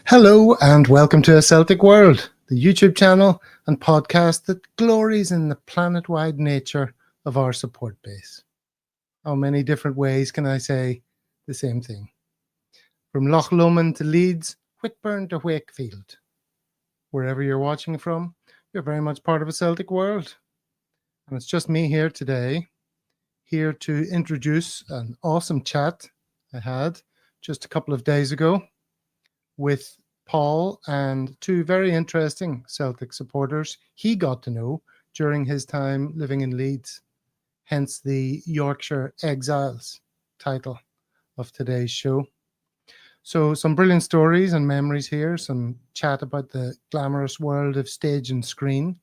Hello and welcome to A Celtic World, the YouTube channel and podcast that glories in the planet-wide nature of our support base. How many different ways can I say the same thing? From Loch Lomond to Leeds, Whitburn to Wakefield. Wherever you're watching from, you're very much part of A Celtic World. And it's just me here today, here to introduce an awesome chat I had just a couple of days ago with Paul and two very interesting Celtic supporters he got to know during his time living in Leeds, hence the Yorkshire Exiles title of today's show. So some brilliant stories and memories here, some chat about the glamorous world of stage and screen,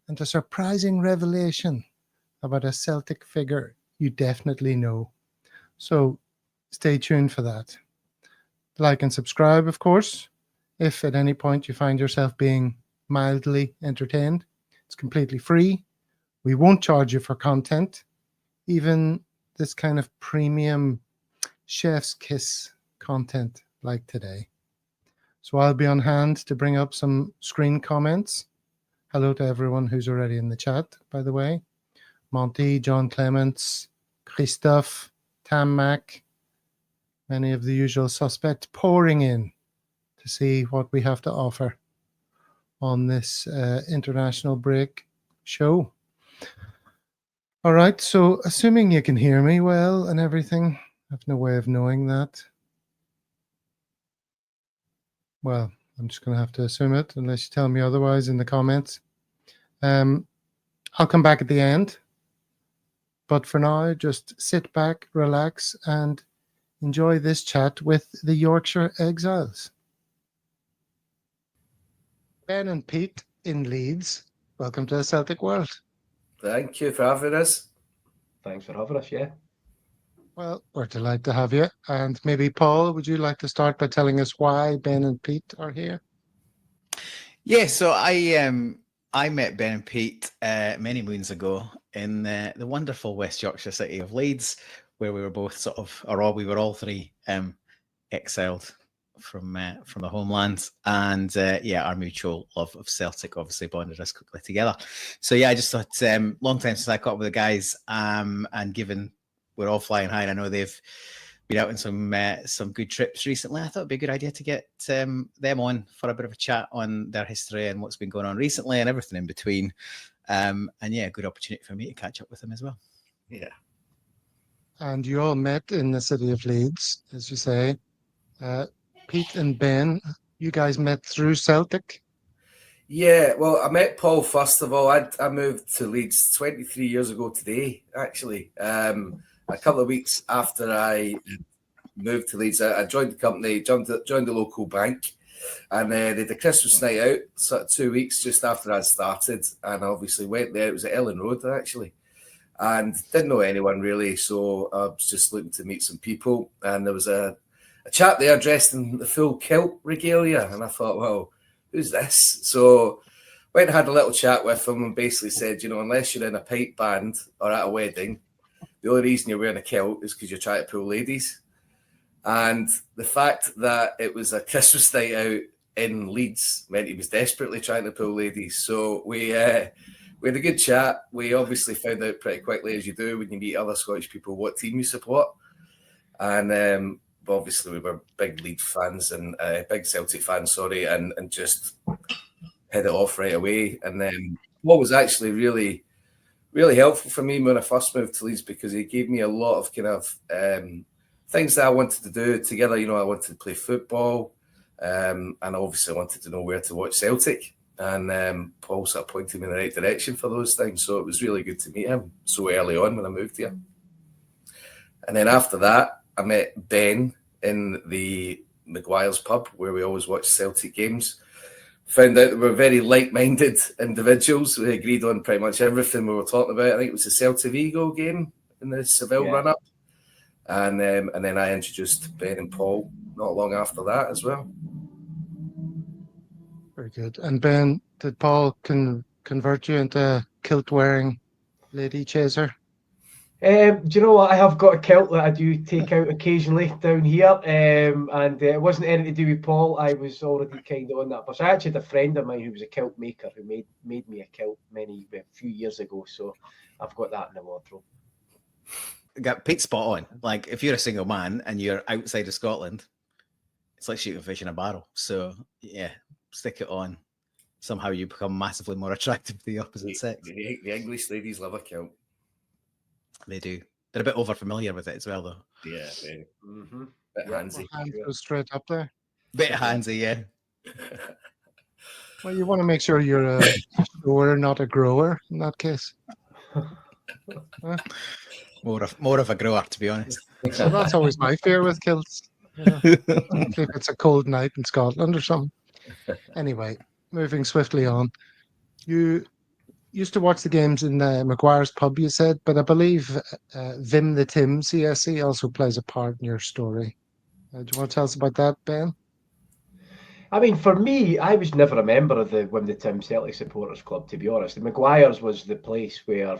and a surprising revelation about a Celtic figure you definitely know. So stay tuned for that. Like and subscribe, of course, if at any point you find yourself being mildly entertained. It's completely free. We won't charge you for content, even this kind of premium chef's kiss content like today. So I'll be on hand to bring up some screen comments. Hello to everyone who's already in the chat, by the way. Monty, John Clements, Christophe, Tam Mac, many of the usual suspects pouring in to see what we have to offer on this international break show. All right, so assuming you can hear me well and everything, I have no way of knowing that. Well, I'm just going to have to assume it unless you tell me otherwise in the comments. I'll come back at the end. But for now, just sit back, relax, and enjoy this chat with the Yorkshire Exiles. Ben and Pete in Leeds, welcome to the Celtic World. Thank you for having us. Thanks for having us, yeah. Well, we're delighted to have you. And maybe, Paul, would you like to start by telling us why Ben and Pete are here? Yeah, so I met Ben and Pete many moons ago in the wonderful West Yorkshire city of Leeds, where we were both we were all three exiled from the homeland, and our mutual love of Celtic obviously bonded us quickly together. So yeah, I just thought long time since I caught up with the guys, and given we're all flying high, and I know they've been out on some good trips recently, I thought it'd be a good idea to get them on for a bit of a chat on their history and what's been going on recently and everything in between. And yeah, a good opportunity for me to catch up with them as well. Yeah. And you all met in the city of Leeds, as you say. Pete and Ben, you guys met through Celtic? Yeah, well, I met Paul first of all. I moved to Leeds 23 years ago today, actually. A couple of weeks after I moved to Leeds, I joined the company, joined the local bank, and they did a Christmas night out, sort of 2 weeks just after I started, and I obviously went there. It was at Ellen Road, actually, and didn't know anyone really, so I was just looking to meet some people, and there was a chap there dressed in the full kilt regalia, and I thought, well, who's this? So went and had a little chat with him and basically said, unless you're in a pipe band or at a wedding, the only reason you're wearing a kilt is because you're trying to pull ladies. And the fact that it was a Christmas night out in Leeds meant he was desperately trying to pull ladies. So we had a good chat. We obviously found out pretty quickly, as you do when you meet other Scottish people, what team you support. And obviously we were big Leeds fans and big Celtic fans, and just hit it off right away. And then what was actually really, really helpful for me when I first moved to Leeds, because he gave me a lot of kind of things that I wanted to do together. I wanted to play football, and obviously I wanted to know where to watch Celtic. And Paul sort of pointed me in the right direction for those things. So it was really good to meet him so early on when I moved here. And then after that, I met Ben in the Maguire's pub where we always watch Celtic games. Found out that we're very like-minded individuals. We agreed on pretty much everything we were talking about. I think it was the Celtic Vigo game in the Seville run-up. And then I introduced Ben and Paul not long after that as well. Very good. And Ben, did Paul convert you into a kilt-wearing lady chaser? Do you know what? I have got a kilt that I do take out occasionally down here, and it wasn't anything to do with Paul. I was already kind of on that. But I actually had a friend of mine who was a kilt maker who made me a kilt a few years ago. So I've got that in the wardrobe. Got Pete spot on. Like, if you're a single man and you're outside of Scotland, it's like shooting fish in a barrel. So yeah, stick it on. Somehow you become massively more attractive to the opposite sex. The English ladies love a kilt. They do. They're a bit over familiar with it as well, though. Yeah, very. Mm-hmm. Bit handsy. Hands go straight up there. Bit handsy, yeah. Well, you want to make sure you're a grower, not a grower in that case. More of a grower, to be honest. So that's always my fear with kilts. If it's a cold night in Scotland or something. Anyway, moving swiftly on. You used to watch the games in Maguire's pub, you said, but I believe Vim the Tim CSC also plays a part in your story. Do you want to tell us about that, Ben? I mean, for me, I was never a member of the Wim the Tim Celtic Supporters Club, to be honest. The Maguire's was the place where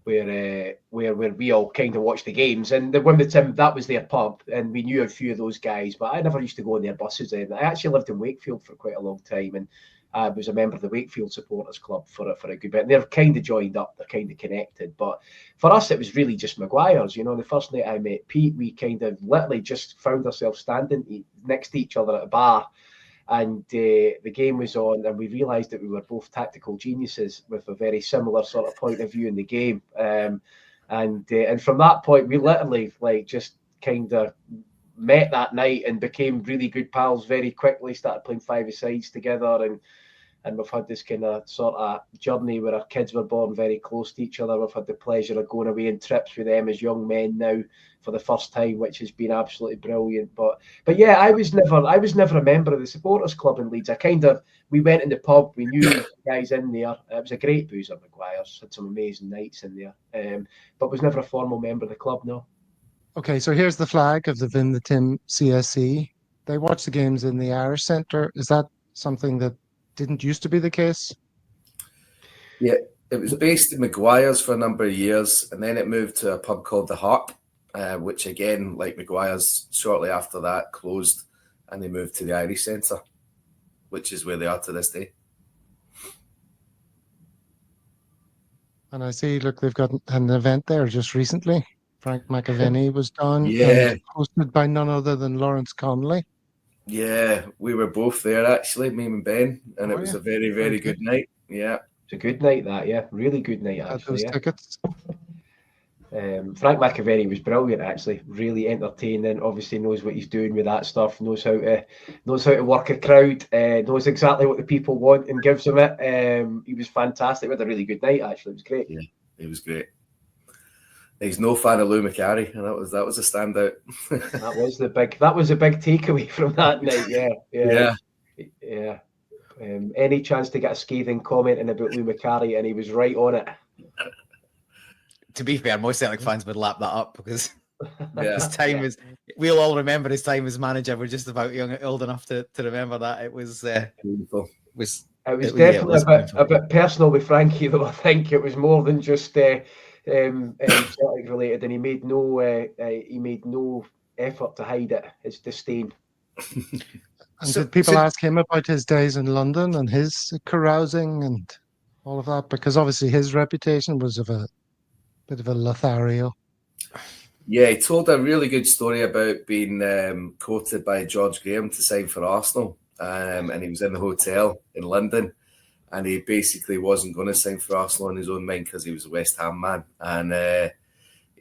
we all kind of watched the games, and the Wim the Tim, that was their pub, and we knew a few of those guys, but I never used to go on their buses. And I actually lived in Wakefield for quite a long time, and I was a member of the Wakefield Supporters Club for a good bit. And they're kind of joined up, they're kind of connected. But for us, it was really just Maguire's. You know, the first night I met Pete, we kind of literally just found ourselves standing next to each other at a bar. And the game was on, and we realised that we were both tactical geniuses with a very similar sort of point of view in the game. And from that point, we literally just kind of met that night and became really good pals very quickly. Started playing five-a-sides together, and we've had this kind of sort of journey where our kids were born very close to each other. We've had the pleasure of going away on trips with them as young men now for the first time, which has been absolutely brilliant. But yeah, I was never a member of the supporters club in Leeds. We went in the pub, we knew the guys in there. It was a great boozer, Maguire's, had some amazing nights in there, but was never a formal member of the club, no. Okay, so here's the flag of the Vim the Tim CSC. They watch the games in the Irish Centre. Is that something that didn't used to be the case? Yeah, it was based in Maguire's for a number of years, and then it moved to a pub called the Harp, which again, like Maguire's, shortly after that closed, and they moved to the Irish Centre, which is where they are to this day. And I see, look, they've got an event there just recently. Frank McAvenny was done. Yeah. Hosted by none other than Lawrence Connolly. Yeah, we were both there actually, me and Ben, and it was a very, very good night. Yeah. It's a good night, that, yeah. Really good night, actually. Those tickets. Frank McAvenny was brilliant, actually. Really entertaining. Obviously knows what he's doing with that stuff. Knows how to work a crowd. Knows exactly what the people want and gives them it. He was fantastic. We had a really good night, actually. It was great. Yeah, it was great. He's no fan of Lou McCarry, and that was a standout. that was a big takeaway from that night. Yeah. Any chance to get a scathing comment in about Lou McCarry, and he was right on it. To be fair, most Celtic fans would lap that up because his time we'll all remember his time as manager. We're just about old enough to remember that. It was beautiful. It was definitely a bit personal with Frankie, though. I think it was more than just Celtic related, and he made no effort to hide it. His disdain. And did people ask him about his days in London and his carousing and all of that? Because obviously his reputation was of a bit of a Lothario. Yeah, he told a really good story about being quoted by George Graham to sign for Arsenal, and he was in the hotel in London, and he basically wasn't going to sign for Arsenal in his own mind because he was a West Ham man, and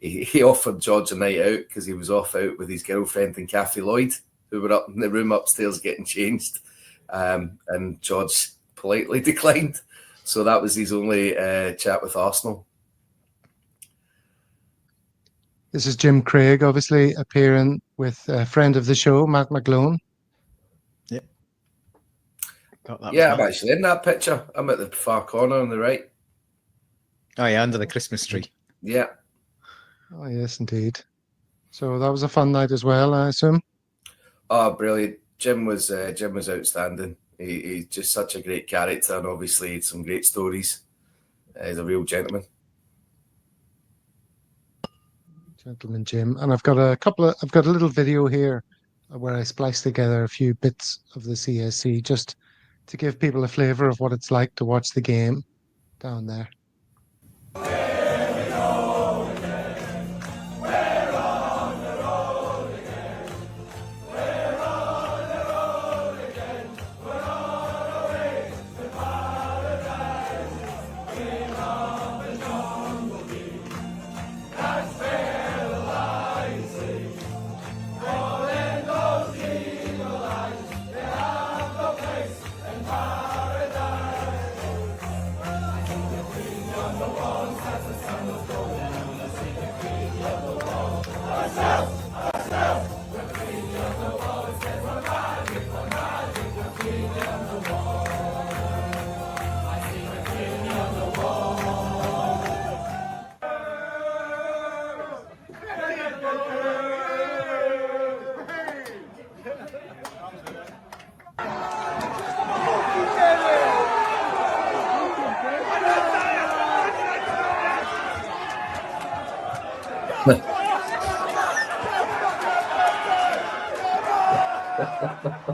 he offered George a night out because he was off out with his girlfriend and Kathy Lloyd, who were up in the room upstairs getting changed, and George politely declined. So that was his only chat with Arsenal. This is Jim Craig, obviously appearing with a friend of the show, Matt McGlone. Yep. I'm actually in that picture. I'm at the far corner on the right. Oh yeah, under the Christmas tree. Yeah. Oh yes, indeed. So that was a fun night as well, I assume. Oh, brilliant! Jim was outstanding. He's just such a great character, and obviously some great stories. He's a real gentleman. Gentleman Jim, and I've got a little video here where I spliced together a few bits of the CSC just to give people a flavour of what it's like to watch the game down there.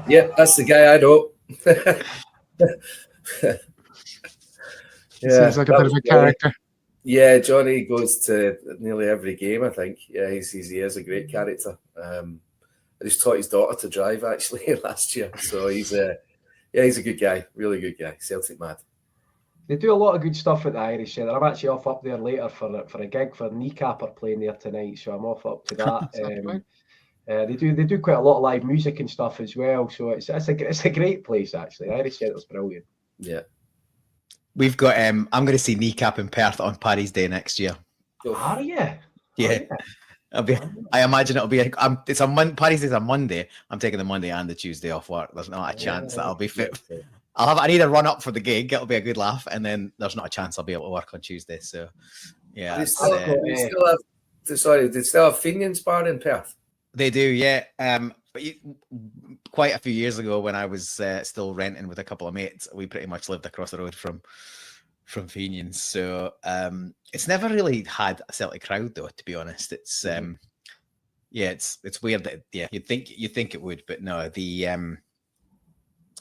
Yeah, that's the guy I know. Seems like a bit of a character. Yeah, Johnny goes to nearly every game, I think. Yeah, he is a great character. I just taught his daughter to drive actually last year. So he's a good guy, really good guy. Celtic mad. They do a lot of good stuff at the Irish Centre. I'm actually off up there later for a gig for Kneecapper playing there tonight, so I'm off up to that. They do quite a lot of live music and stuff as well, so it's a great place actually. The Irish Centre's brilliant. Yeah, we've got. I'm going to see Kneecap in Perth on Paddy's Day next year. Are you? Yeah. I imagine it'll be. It's Paddy's Day's on Monday. I'm taking the Monday and the Tuesday off work. There's not a chance that I'll be fit. I need a run up for the gig. It'll be a good laugh, and then there's not a chance I'll be able to work on Tuesday. So, yeah. They still have Fenian's bar in Perth. They do, yeah. But quite a few years ago, when I was still renting with a couple of mates, we pretty much lived across the road from Fenian's. So it's never really had a Celtic crowd, though. To be honest, it's it's weird that you'd think it would, but no.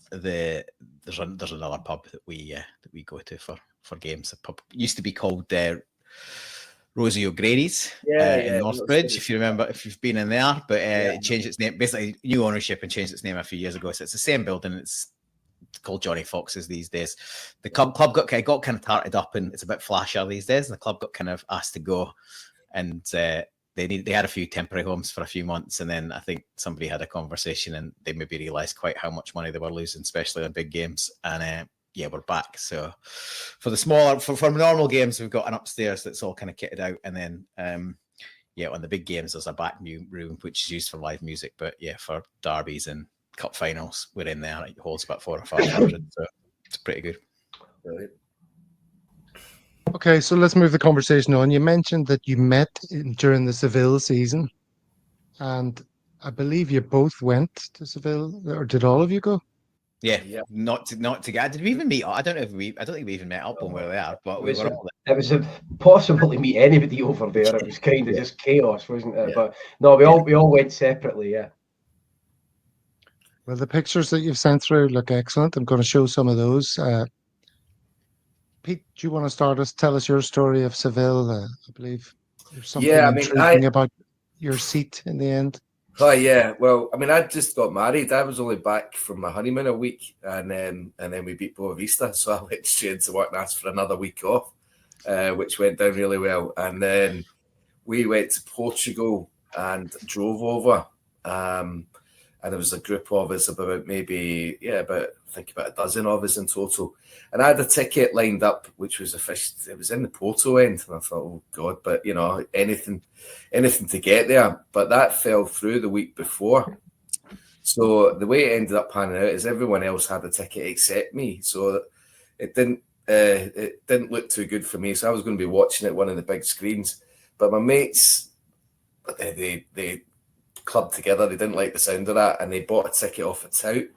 There's another pub that we go to for games. The pub used to be called Rosie O'Grady's in Northbridge, if you remember, if you've been in there, but it changed its name, basically new ownership, and changed its name a few years ago. So it's the same building. It's called Johnny Fox's these days. The club got kind of tarted up, and it's a bit flashier these days. And the club got kind of asked to go, and they had a few temporary homes for a few months, and then I think somebody had a conversation, and they maybe realised quite how much money they were losing, especially on big games. And we're back. So for the smaller, for normal games, we've got an upstairs that's all kind of kitted out, and then on the big games, there's a back room which is used for live music. But for derbies and cup finals, we're in there. It holds about 400 or 500, so it's pretty good. Brilliant. Okay, so let's move the conversation on. You mentioned that you met during the Seville season, and I believe you both went to Seville, or did all of you go? Yeah. Not together. Did we even meet? I don't think we even met up when we were there, but we were all there. It was impossible to meet anybody over there. It was kind of just chaos, wasn't it? Yeah. But no, we all went separately. Yeah. Well, the pictures that you've sent through look excellent. I'm going to show some of those. Pete, do you want to tell us your story of Seville? I believe there's something intriguing about your seat in the end. Oh yeah, well, I mean, I just got married. I was only back from my honeymoon a week, and then we beat Boavista, so I went straight into work and asked for another week off, which went down really well. And then we went to Portugal and drove over, and there was a group of us, about a dozen of us in total. And I had a ticket lined up, which was it was in the Porto end, and I thought, oh God, but anything to get there. But that fell through the week before. So the way it ended up panning out is everyone else had a ticket except me. So it didn't look too good for me. So I was going to be watching it one of the big screens. But my mates, they clubbed together. They didn't like the sound of that, and they bought a ticket off a tout.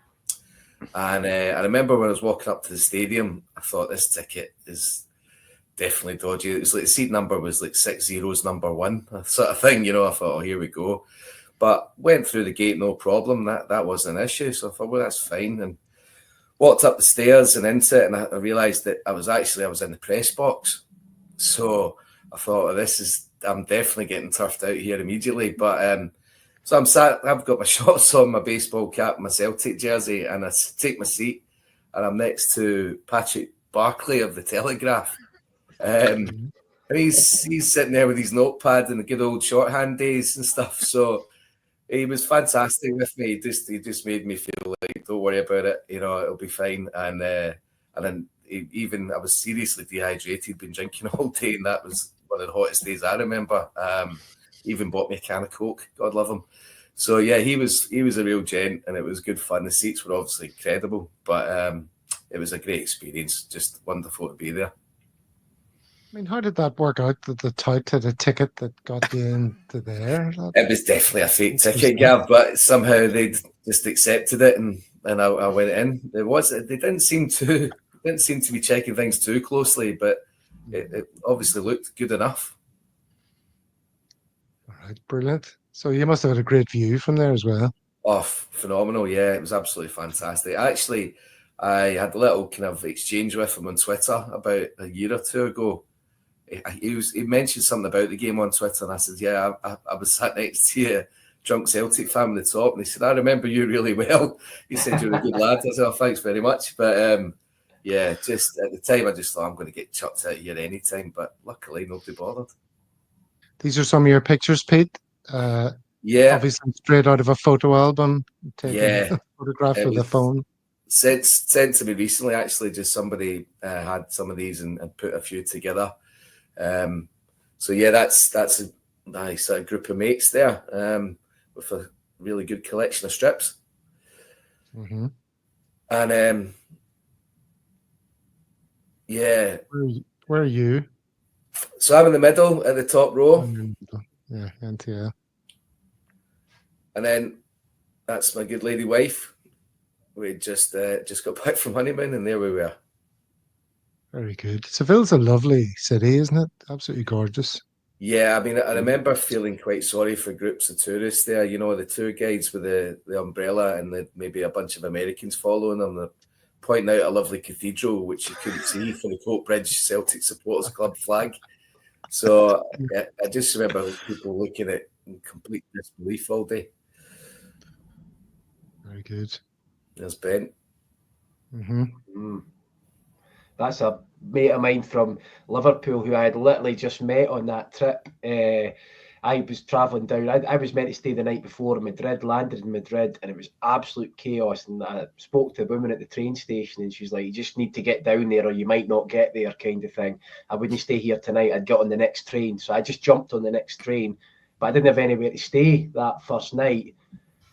And I remember when I was walking up to the stadium, I thought this ticket is definitely dodgy. It was like the seat number was like 60's number 1 sort of thing. You know, I thought, oh, here we go. But went through the gate, no problem. That wasn't an issue. So I thought, well, that's fine. And walked up the stairs and into it, and I realised that I was in the press box. So I thought, I'm definitely getting turfed out here immediately. But so I'm sat, I've got my shorts on, my baseball cap, my Celtic jersey, and I take my seat, and I'm next to Patrick Barclay of the Telegraph. And he's sitting there with his notepad and the good old shorthand days and stuff. So he was fantastic with me. He just made me feel like, don't worry about it, you know, it'll be fine. And then I was seriously dehydrated, been drinking all day, and that was one of the hottest days I remember. Even bought me a can of Coke, God love him. So yeah, he was a real gent, and it was good fun. The seats were obviously incredible, but it was a great experience. Just wonderful to be there. I mean, how did that work out? The tout had a ticket that got you into there? It was definitely a fake ticket, Gav, but somehow they just accepted it, and I went in. They didn't seem to be checking things too closely, but it obviously looked good enough. All right, brilliant. So you must have had a great view from there as well. Oh, phenomenal! Yeah, it was absolutely fantastic. Actually, I had a little kind of exchange with him on Twitter about a year or two ago. He mentioned something about the game on Twitter, and I said, yeah, I was sat next to you, drunk Celtic fan at the top, and he said, I remember you really well. He said, you're a good lad. I said, oh, thanks very much. But yeah, just at the time, I just thought I'm going to get chucked out here any time, but luckily nobody bothered. These are some of your pictures, Pete. Yeah. Obviously straight out of a photo album. Yeah. A photograph with a phone. Sent to me recently, actually. Just somebody had some of these and put a few together. So yeah, that's a nice group of mates there with a really good collection of strips. Mm-hmm. And yeah. Where are you? So I'm in the middle at the top row. Yeah, NTL. And then that's my good lady wife. We just got back from honeymoon, and there we were. Very good. Seville's a lovely city, isn't it? Absolutely gorgeous. Yeah, I mean, I remember feeling quite sorry for groups of tourists there. You know, the tour guides with the umbrella and maybe a bunch of Americans following them. They're pointing out a lovely cathedral, which you couldn't see for the Coat Bridge Celtic Supporters Club flag. So I just remember people looking at it in complete disbelief all day. Very good. There's Ben. Mm-hmm. Mm. That's a mate of mine from Liverpool who I had literally just met on that trip. I was travelling down. I was meant to stay the night before in Madrid, landed in Madrid, and it was absolute chaos. And I spoke to the woman at the train station, and she's like, you just need to get down there or you might not get there, kind of thing. I wouldn't stay here tonight. I'd get on the next train. So I just jumped on the next train, but I didn't have anywhere to stay that first night.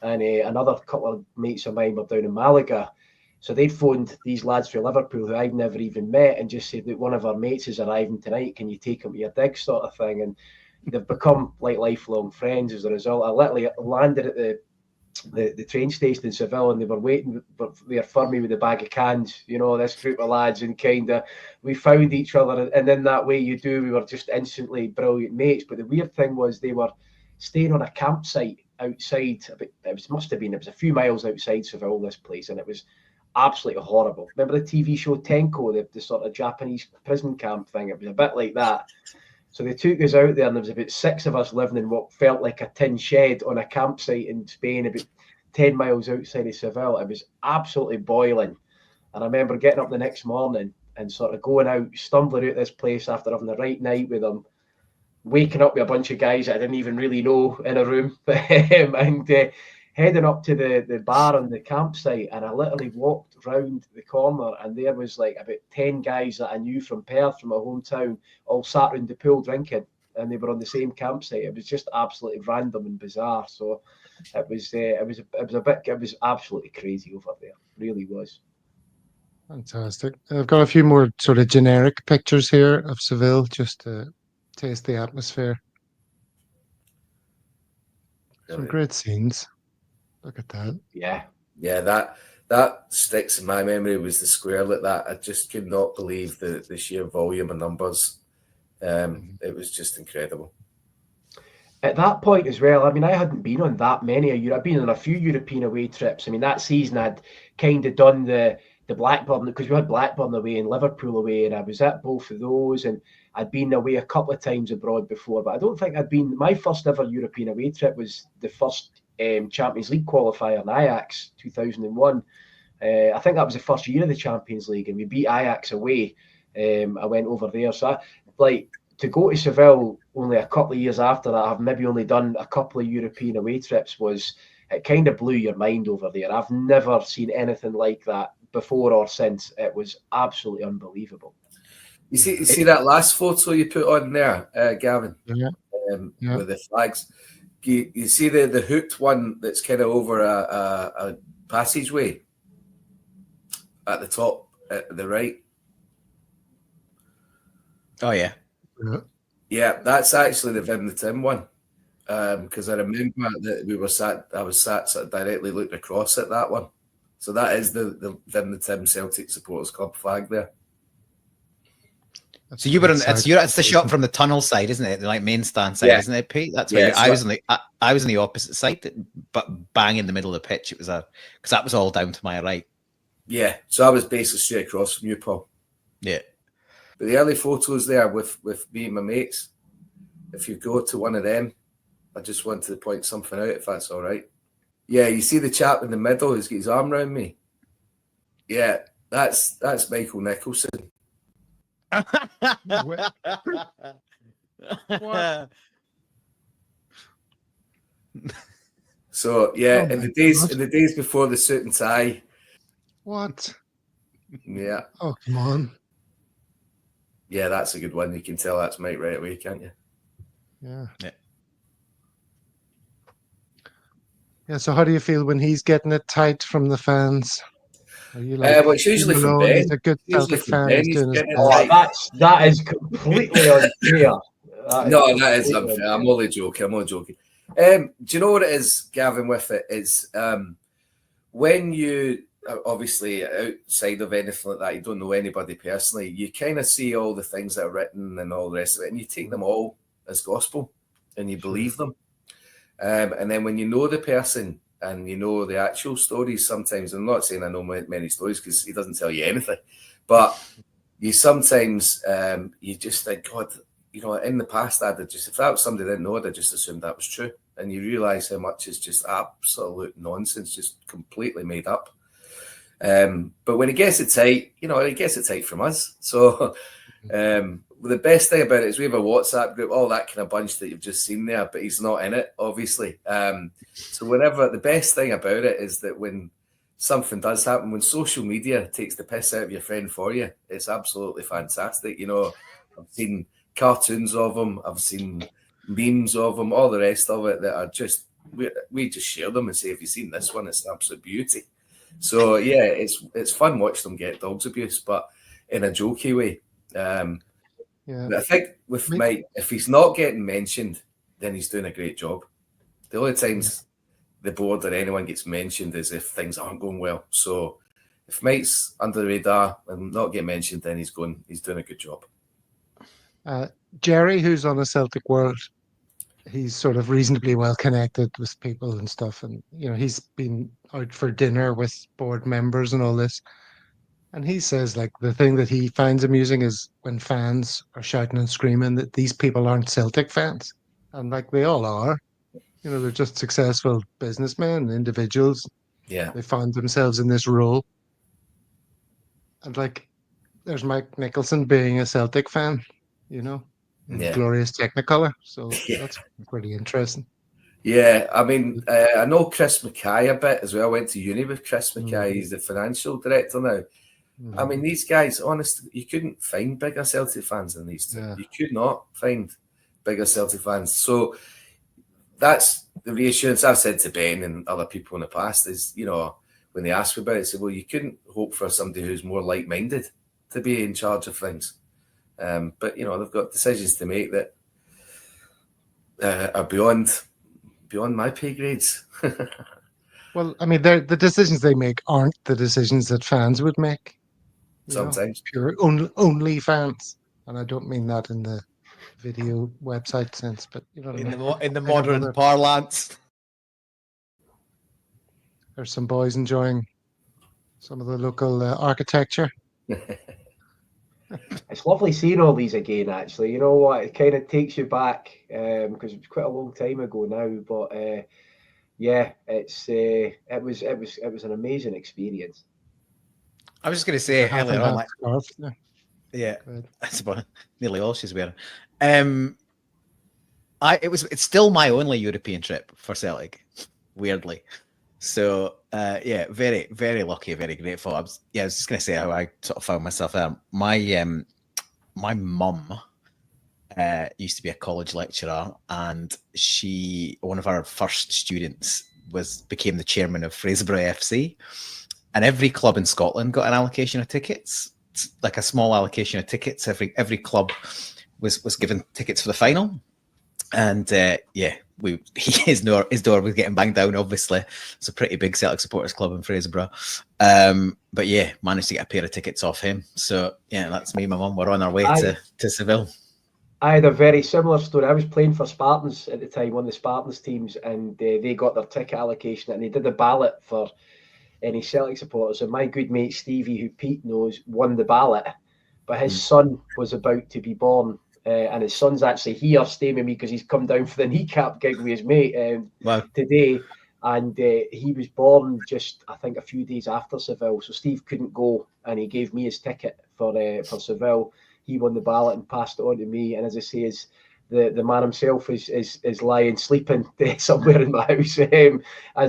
And another couple of mates of mine were down in Malaga. So they phoned these lads from Liverpool who I've never even met and just said, look, one of our mates is arriving tonight. Can you take him to your dig, sort of thing? And they've become like lifelong friends as a result. I literally landed at the train station in Seville, and they were waiting there for me with a bag of cans, you know, this group of lads, and kind of we found each other. And in that way you do, we were just instantly brilliant mates. But the weird thing was they were staying on a campsite outside. It was a few miles outside Seville, this place, and it was absolutely horrible. Remember the TV show Tenko, the sort of Japanese prison camp thing? It was a bit like that. So they took us out there, and there was about 6 of us living in what felt like a tin shed on a campsite in Spain, about 10 miles outside of Seville. It was absolutely boiling. And I remember getting up the next morning and sort of going out, stumbling out this place after having the right night with them, waking up with a bunch of guys I didn't even really know in a room, and heading up to the bar on the campsite. And I literally walked round the corner, and there was like about 10 guys that I knew from Perth, from my hometown, all sat around the pool drinking, and they were on the same campsite. It was just absolutely random and bizarre. So it was absolutely crazy over there. It really was. Fantastic. I've got a few more sort of generic pictures here of Seville just to taste the atmosphere. Some great scenes. Look at that. Yeah. Yeah, that sticks in my memory was the square like that. I just could not believe the sheer volume of numbers. It was just incredible. At that point as well, I mean, I hadn't been on that many. I'd been on a few European away trips. I mean, that season I'd kind of done the Blackburn, because we had Blackburn away and Liverpool away, and I was at both of those, and I'd been away a couple of times abroad before, but I don't think my first ever European away trip was the first Champions League qualifier in Ajax, 2001. I think that was the first year of the Champions League, and we beat Ajax away. I went over there. So, to go to Seville only a couple of years after that, I've maybe only done a couple of European away trips, it kind of blew your mind over there. I've never seen anything like that before or since. It was absolutely unbelievable. You see that last photo you put on there, Gavin? Yeah. With the flags. You see the hooked one that's kind of over a passageway at the top, at the right. Oh yeah. Yeah, that's actually the Vim the Tim one. Because I remember that I was sat sort of directly looking across at that one. So that is the Vim the Tim Celtic Supporters Club flag there. So you were on. It's the shot from the tunnel side, isn't it? The main stand side, isn't it, Pete? That's where I was on the opposite side, but bang in the middle of the pitch. It was because that was all down to my right. Yeah, so I was basically straight across from you, Paul. Yeah. But the early photos there with me and my mates, if you go to one of them, I just wanted to point something out, if that's all right. Yeah, you see the chap in the middle who's got his arm around me? Yeah, that's Michael Nicholson. What? So yeah, in the days before the suit and tie. What? Yeah. Oh, come on. Yeah, that's a good one. You can tell that's Mike right away, can't you? Yeah. Yeah. So how do you feel when he's getting it tight from the fans? Are you like, well, it's usually from Ben. He's a good Celtic fan. He's doing his best. That is completely unfair. That is unfair. I'm only joking. Do you know what it is, Gavin, with it? Is when you, obviously, outside of anything like that, you don't know anybody personally, you kind of see all the things that are written and all the rest of it, and you take them all as gospel, and you believe them. And then when you know the person, and you know the actual stories sometimes, I'm not saying I know many stories because he doesn't tell you anything, but you sometimes, you just think, God, in the past, if that was somebody I didn't know, I'd just assumed that was true. And you realise how much is just absolute nonsense, just completely made up. But when he gets it tight, he gets it tight from us. So the best thing about it is we have a WhatsApp group, all that kind of bunch that you've just seen there, but he's not in it, obviously. So the best thing about it is that when something does happen, when social media takes the piss out of your friend for you, it's absolutely fantastic. I've seen cartoons of them, I've seen memes of them, all the rest of it that are just, we just share them and say, have you seen this one? It's an absolute beauty. So yeah, it's fun watching them get dogs abuse, but in a jokey way. But I think with Mike, if he's not getting mentioned, then he's doing a great job. The only times the board or anyone gets mentioned is if things aren't going well. So if Mike's under the radar and not get mentioned, then he's doing a good job. Jerry, who's on a Celtic World, he's sort of reasonably well connected with people and stuff, and he's been out for dinner with board members and all this, and he says the thing that he finds amusing is when fans are shouting and screaming that these people aren't Celtic fans, and they all are. They're just successful businessmen, individuals. Yeah, they found themselves in this role, and there's Mike Nicholson being a Celtic fan, glorious Technicolor. So that's pretty interesting. Yeah, I mean, I know Chris Mackay a bit as well. I went to uni with Chris Mackay. He's the financial director now. I mean, these guys, honestly, you couldn't find bigger Celtic fans than these two. Yeah. You could not find bigger Celtic fans. So that's the reassurance I've said to Ben and other people in the past is, when they ask me about it, I say, well, you couldn't hope for somebody who's more like-minded to be in charge of things. But, they've got decisions to make that are beyond my pay grades. Well, I mean, the decisions they make aren't the decisions that fans would make. Sometimes. Pure only fans, and I don't mean that in the video website sense, but you know what I mean. In the modern parlance. There's some boys enjoying some of the local architecture. It's lovely seeing all these again, actually. You know what? It kind of takes you back because it was quite a long time ago now. But yeah, it was an amazing experience. I was just going to say earlier on, yeah, that's about nearly all she's wearing. It's still my only European trip for Celtic, weirdly. So yeah, very, very lucky, very grateful. I was just going to say how I sort of found myself there. My mum used to be a college lecturer, and one of our first students became the chairman of Fraserburgh FC, and every club in Scotland got an allocation of tickets, like a small allocation of tickets. Every club was given tickets for the final, and his door was getting banged down. Obviously, it's a pretty big Celtic supporters club in Fraserburgh, but yeah, managed to get a pair of tickets off him. So yeah, that's me and my mum. We're on our way to Seville. I had a very similar story. I was playing for Spartans at the time, one of the Spartans teams, and they got their ticket allocation, and they did a ballot for any Celtic supporters. And my good mate Stevie, who Pete knows, won the ballot, but his son was about to be born. And his son's actually here staying with me because he's come down for the kneecap gig with his mate today. And he was born just, I think, a few days after Seville. So Steve couldn't go, and he gave me his ticket for Seville. He won the ballot and passed it on to me. And as I say, the man himself is lying, sleeping somewhere in my house.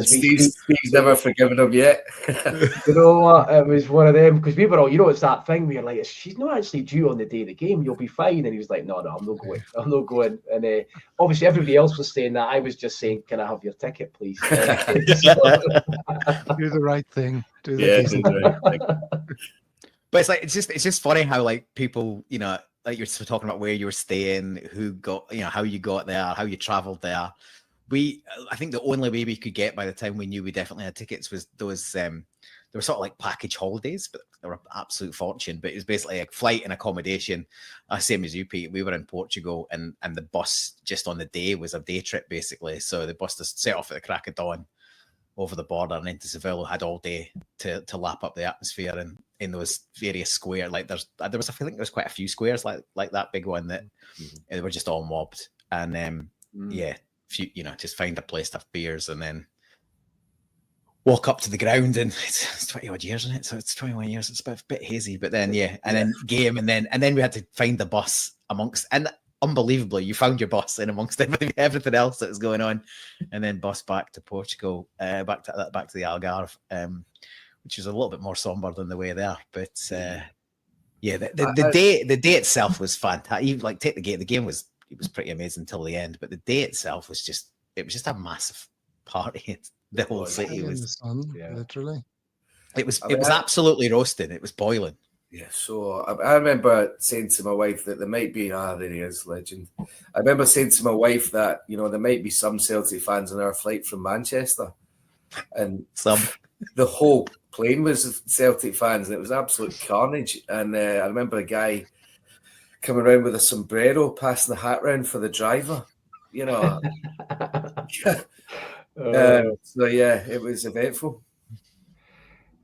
Steve's never forgiven him yet. You know what? It was one of them, because we were all, it's that thing where you're like, she's not actually due on the day of the game. You'll be fine. And he was like, no, I'm not going. I'm not going. And obviously everybody else was saying that. I was just saying, can I have your ticket, please? Do the right thing. Do the right thing. But it's just funny how like people, like you're talking about where you were staying, who got, how you got there, how you traveled there. I think the only way we could get by the time we knew we definitely had tickets was those, they were sort of like package holidays, but they were an absolute fortune. But it was basically like flight and accommodation, same as you, Pete. We were in Portugal, and the bus just on the day was a day trip basically. So the bus just set off at the crack of dawn over the border and into Seville, had all day to lap up the atmosphere and in those various squares. Like I think there was quite a few squares like that big one that they were just all mobbed. And just find a place to have beers and then walk up to the ground. And it's 20 odd years, isn't it? So it's 21 years. It's a bit hazy, but then then game, and then we had to find the bus amongst, and unbelievably, you found your bus in amongst everything else that was going on, and then bus back to Portugal, back to the Algarve, which is a little bit more somber than the way there. But the day itself was fantastic. Like take the game, it was pretty amazing until the end. But the day itself was just a massive party. The whole city was in the sun, literally. It was absolutely roasting. It was boiling. Yeah, so I remember saying to my wife that there might be, there he is, legend. I remember saying to my wife that, there might be some Celtic fans on our flight from Manchester. And the whole plane was of Celtic fans, and it was absolute carnage. And I remember a guy coming around with a sombrero, passing the hat round for the driver, So yeah, it was eventful.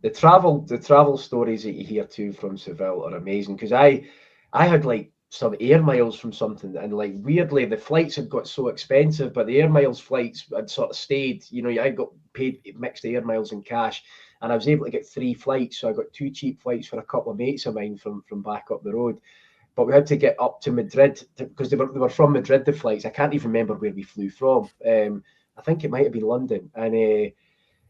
The travel stories that you hear too from Seville are amazing, because I had like some air miles from something, and like weirdly the flights had got so expensive, but the air miles flights had sort of stayed. I got paid mixed air miles in cash, and I was able to get 3 flights. So I got 2 cheap flights for a couple of mates of mine from back up the road. But we had to get up to Madrid because they were from Madrid, the flights. I can't even remember where we flew from. I think it might have been London, and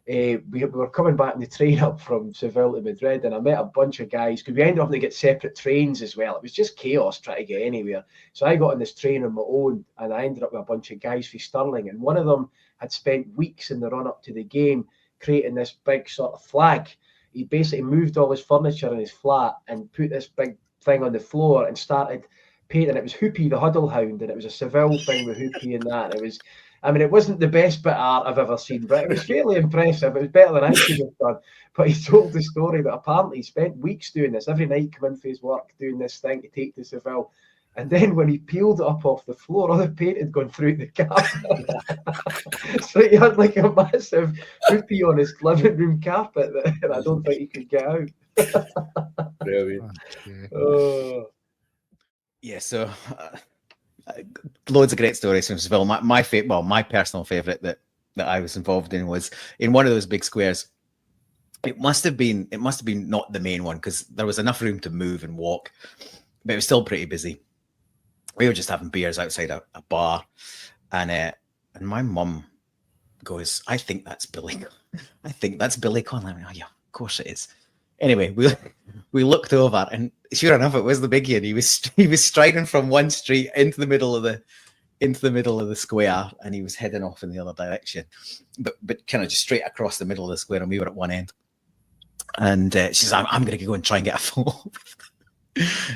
we were coming back in the train up from Seville to Madrid, and I met a bunch of guys because we ended up having to get separate trains as well. It was just chaos trying to get anywhere. So I got on this train on my own, and I ended up with a bunch of guys from Stirling, and one of them had spent weeks in the run up to the game creating this big sort of flag. He basically moved all his furniture in his flat and put this big thing on the floor and started painting. It was Hoopy the Huddle Hound, and it was a Seville thing with Hoopy and that. I mean, it wasn't the best bit of art I've ever seen, but it was fairly impressive. It was better than I could have done. But he told the story that apparently he spent weeks doing this, every night coming for his work, doing this thing to take to Seville. And then when he peeled it up off the floor, all the paint had gone through the carpet. So he had like a massive hoopy on his living room carpet that I don't think he could get out. Brilliant. Oh. Yeah, so loads of great stories from Seville. My personal favourite that I was involved in was in one of those big squares. It must have been not the main one because there was enough room to move and walk, but it was still pretty busy. We were just having beers outside a bar, and my mum goes, "I think that's Billy. I think that's Billy Connolly." I mean, oh yeah, of course it is. Anyway, we looked over, and sure enough, it was the big one. He was striding from one street into the middle of the square, and he was heading off in the other direction, but kind of just straight across the middle of the square, and we were at one end. And she says, "I'm going to go and try and get a photo."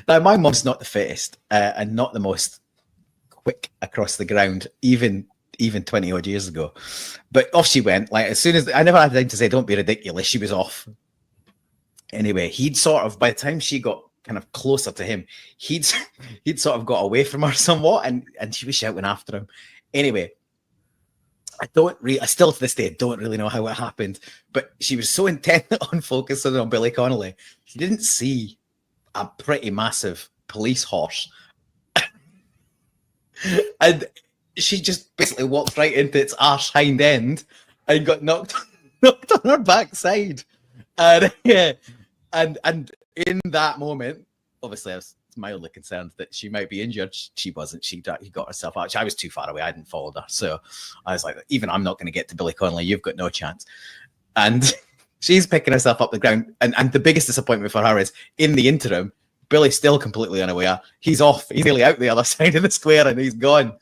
Now, my mum's not the fittest and not the most quick across the ground, even 20 odd years ago. But off she went. Like, as soon as I never had time to say, "Don't be ridiculous," she was off. Anyway, he'd sort of, by the time she got kind of closer to him, he'd sort of got away from her somewhat, and she was shouting after him. Anyway, I still to this day don't really know how it happened, but she was so intent on focusing on Billy Connolly, she didn't see a pretty massive police horse. And she just basically walked right into its arse hind end and got knocked on her backside. And yeah, and in that moment, obviously I was mildly concerned that she might be injured. She wasn't. She got herself out. I was too far away. I hadn't followed her. So I was like, even I'm not going to get to Billy Connolly. You've got no chance. And she's picking herself up the ground. And the biggest disappointment for her is, in the interim, Billy's still completely unaware. He's off. He's nearly out the other side of the square and he's gone.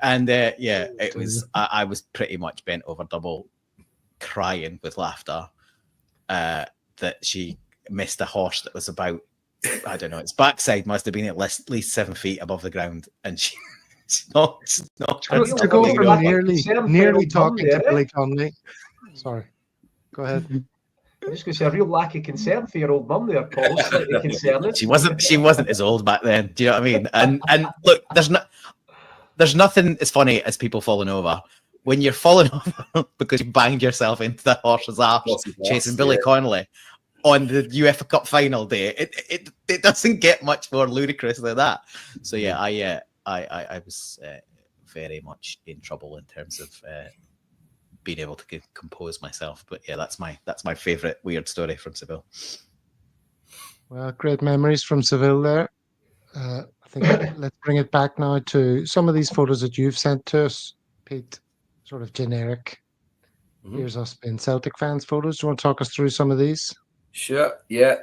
And yeah, it was, I was pretty much bent over double crying with laughter that she missed a horse that was about, I don't know, its backside must have been at least 7 feet above the ground, and she's not. To go from nearly talking to Billy Connolly. Sorry, go ahead. I'm just going to say, a real lack of concern for your old mum there, Paul. Slightly concerning. She wasn't as old back then. Do you know what I mean? And look, there's nothing as funny as people falling over. When you're falling over because you banged yourself into the horse's arse chasing Billy Connolly on the UEFA Cup final day, it doesn't get much more ludicrous than that. So yeah, I was very much in trouble in terms of being able to compose myself. But yeah, that's my favourite weird story from Seville. Well, great memories from Seville there. I think let's bring it back now to some of these photos that you've sent to us, Pete. Sort of generic. Mm-hmm. Here's us being Celtic fans photos. Do you want to talk us through some of these? Sure. Yeah.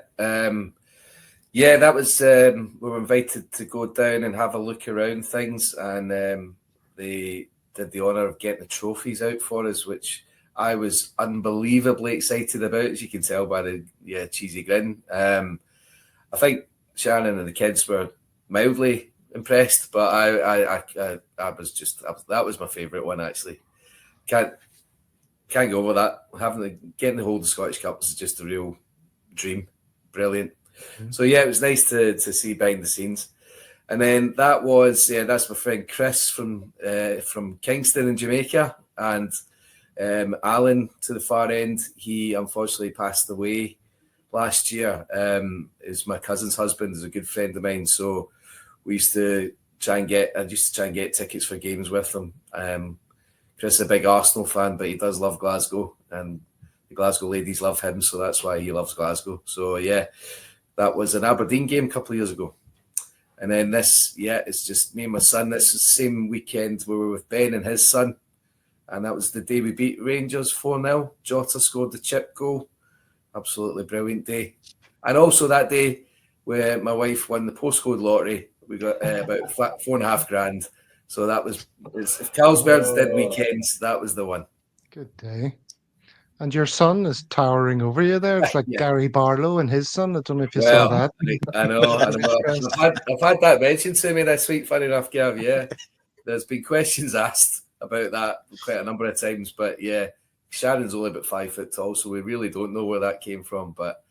Yeah, that was we were invited to go down and have a look around things, and they did the honour of getting the trophies out for us, which I was unbelievably excited about, as you can tell by the cheesy grin. I think Shannon and the kids were mildly impressed, but I was just, that was my favourite one actually. Can't go over that. Getting the whole of the Scottish Cup was just a real dream. Brilliant. Mm-hmm. So yeah, it was nice to see behind the scenes. And then that was that's my friend Chris from Kingston in Jamaica, and Alan to the far end. He unfortunately passed away last year. Is my cousin's husband, is a good friend of mine. So we used to try and get tickets for games with him. Chris is a big Arsenal fan, but he does love Glasgow, and the Glasgow ladies love him, so that's why he loves Glasgow. So yeah, that was an Aberdeen game a couple of years ago. And then this, it's just me and my son. This is the same weekend we were with Ben and his son, and that was the day we beat Rangers 4-0. Jota scored the chip goal. Absolutely brilliant day. And also that day where my wife won the postcode lottery, we got about $4,500. So that was, if Carlsbergs did weekends, that was the one. Good day. And your son is towering over you there. It's like Gary Barlow and his son. I don't know if you saw that. I know. I've had that mentioned to me this week, funny enough, Gav. Yeah. There's been questions asked about that quite a number of times. But yeah, Sharon's only about 5 foot tall, so we really don't know where that came from. But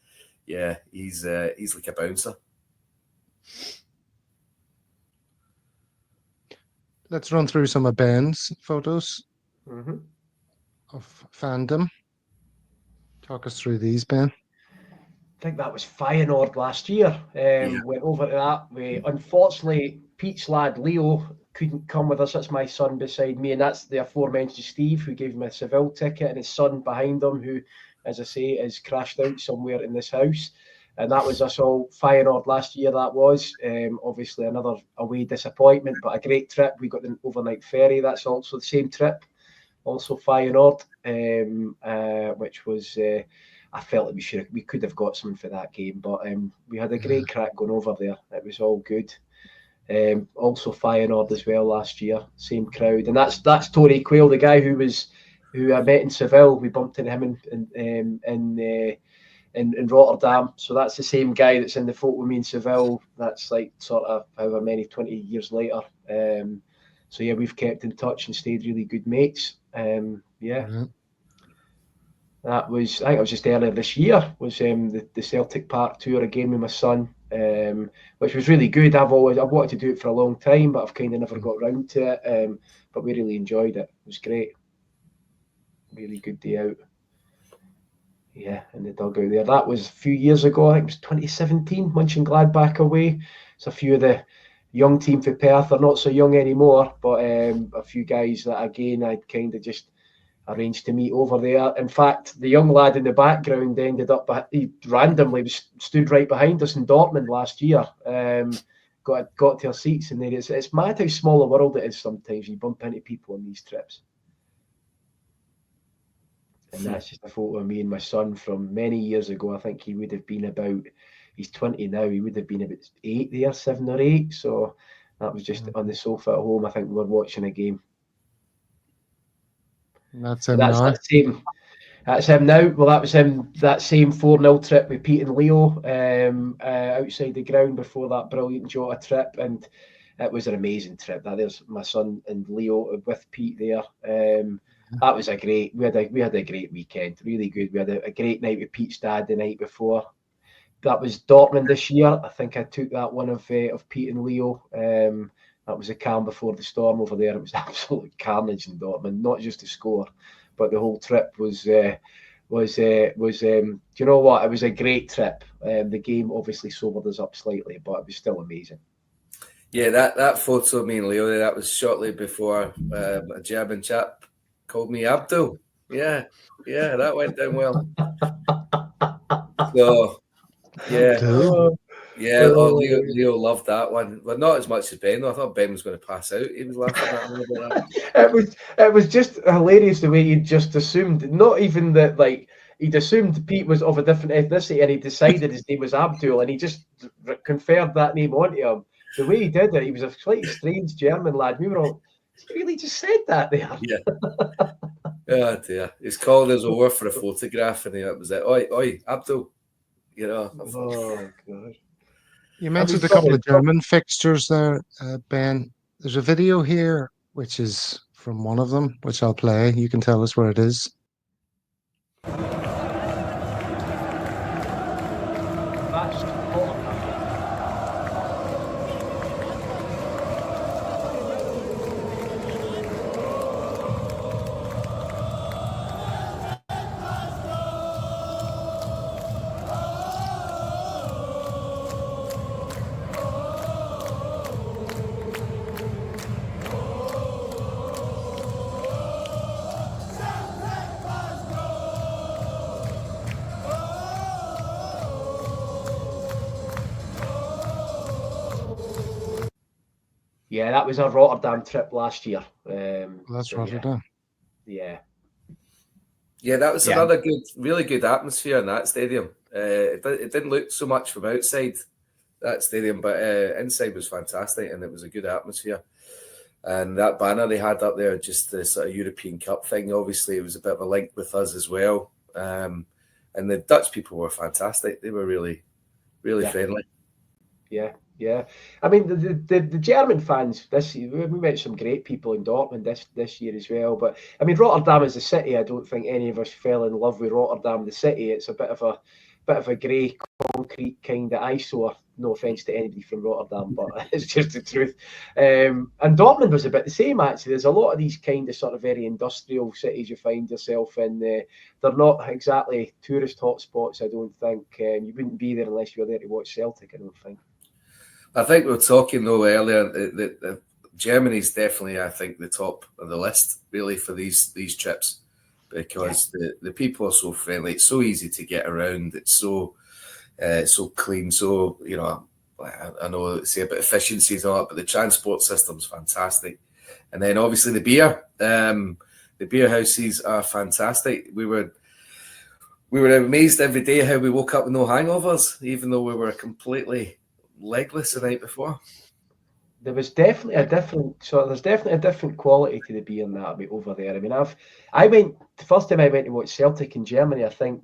yeah, he's like a bouncer. Let's run through some of Ben's photos of fandom. Talk us through these, Ben. I think that was Feyenoord last year. Went over to that. Unfortunately, Pete's lad Leo couldn't come with us. That's my son beside me, and that's the aforementioned Steve, who gave him a Seville ticket, and his son behind him, who, as I say, is crashed out somewhere in this house. And that was us all. Feyenoord last year, that was. Obviously, another away disappointment, but a great trip. We got the overnight ferry. That's also the same trip. Also Feyenoord, which was... I felt that we could have got something for that game, but we had a great crack going over there. It was all good. Also Feyenoord as well last year, same crowd, and that's Tony Quayle, the guy who I met in Seville. We bumped into him in Rotterdam. So that's the same guy that's in the photo with me in Seville. That's like sort of however many 20 years later. So yeah, we've kept in touch and stayed really good mates. That was, I think it was just earlier this year, was the Celtic Park tour again with my son, which was really good. I've wanted to do it for a long time, but I've kind of never got round to it. But we really enjoyed it. It was great. Really good day out. Yeah, in the dugout there. That was a few years ago. I think it was 2017, Mönchengladbach away. It's a few of the young team for Perth. They're not so young anymore, but a few guys that, again, I'd kind of just arranged to meet over there. In fact, the young lad in the background he randomly stood right behind us in Dortmund last year. Got to our seats, and then it's mad how small a world it is sometimes. You bump into people on these trips. And that's just a photo of me and my son from many years ago. I think he would have been about, he's 20 now, he would have been about 7 or 8. So that was just on the sofa at home. I think we were watching a game. That's him now. That's him now. Well, that was him, that same 4-0 trip with Pete and Leo outside the ground before that brilliant Jota trip. And it was an amazing trip. There's my son and Leo with Pete there. That was we had a great weekend, really good. We had a great night with Pete's dad the night before. That was Dortmund this year. I think I took that one of Pete and Leo. That was a calm before the storm over there. It was absolute carnage in Dortmund, not just the score, but the whole trip was. Do you know what? It was a great trip. The game obviously sobered us up slightly, but it was still amazing. Yeah, that photo of me and Leo, that was shortly before a German chap called me Abdul. Yeah, that went down well. So, yeah. Leo loved that one, but not as much as Ben. I thought Ben was going to pass out. He was laughing at me about that. It was just hilarious the way he just assumed, not even that, like, he'd assumed Pete was of a different ethnicity, and he decided his name was Abdul, and he just conferred that name onto him. The way he did it, he was a slightly strange German lad. We were all, he really just said that there. Yeah. Oh dear. He's called us over for a photograph, and it was like, oi, Abdul. You know. Oh God. You mentioned a couple of German fixtures there, Ben. There's a video here which is from one of them, which I'll play. You can tell us where it is. Yeah, that was our Rotterdam trip last year. That's Rotterdam. Yeah, that was another really good atmosphere in that stadium. It didn't look so much from outside that stadium, but inside was fantastic, and it was a good atmosphere. And that banner they had up there, just the sort of European Cup thing, obviously it was a bit of a link with us as well. And the Dutch people were fantastic. They were really, really friendly. Yeah, Yeah, I mean the German fans this year, we met some great people in Dortmund this year as well. But I mean Rotterdam as a city, I don't think any of us fell in love with Rotterdam the city. It's a bit of a grey concrete kind of eyesore. No offence to anybody from Rotterdam, but it's just the truth. And Dortmund was a bit the same actually. There's a lot of these kind of sort of very industrial cities you find yourself in. They're not exactly tourist hotspots, I don't think. You wouldn't be there unless you were there to watch Celtic, I don't think. I think we were talking though earlier that Germany's definitely, I think, the top of the list really for these trips, because the people are so friendly. It's so easy to get around. It's so clean. So I know it's about efficiencies and all that, but the transport system's fantastic. And then obviously the beer. The beer houses are fantastic. We were amazed every day how we woke up with no hangovers, even though we were completely legless the night before. There's definitely a different quality to the beer and that over there. I mean, the first time I went to watch Celtic in Germany, I think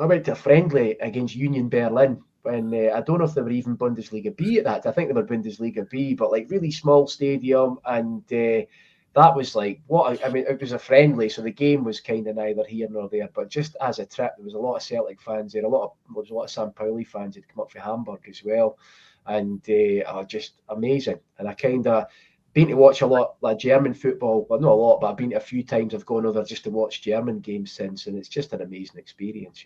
I went to a friendly against Union Berlin when I don't know if they were even Bundesliga B at that. I think they were Bundesliga B, but like really small stadium, and that was like it was a friendly, so the game was kind of neither here nor there. But just as a trip, there was a lot of Celtic fans there. There was a lot of St. Pauli fans who'd come up from Hamburg as well, and are just amazing. And I kind of been to watch a lot like German football. Well, not a lot, but I've been to a few times. I've gone over just to watch German games since, and it's just an amazing experience,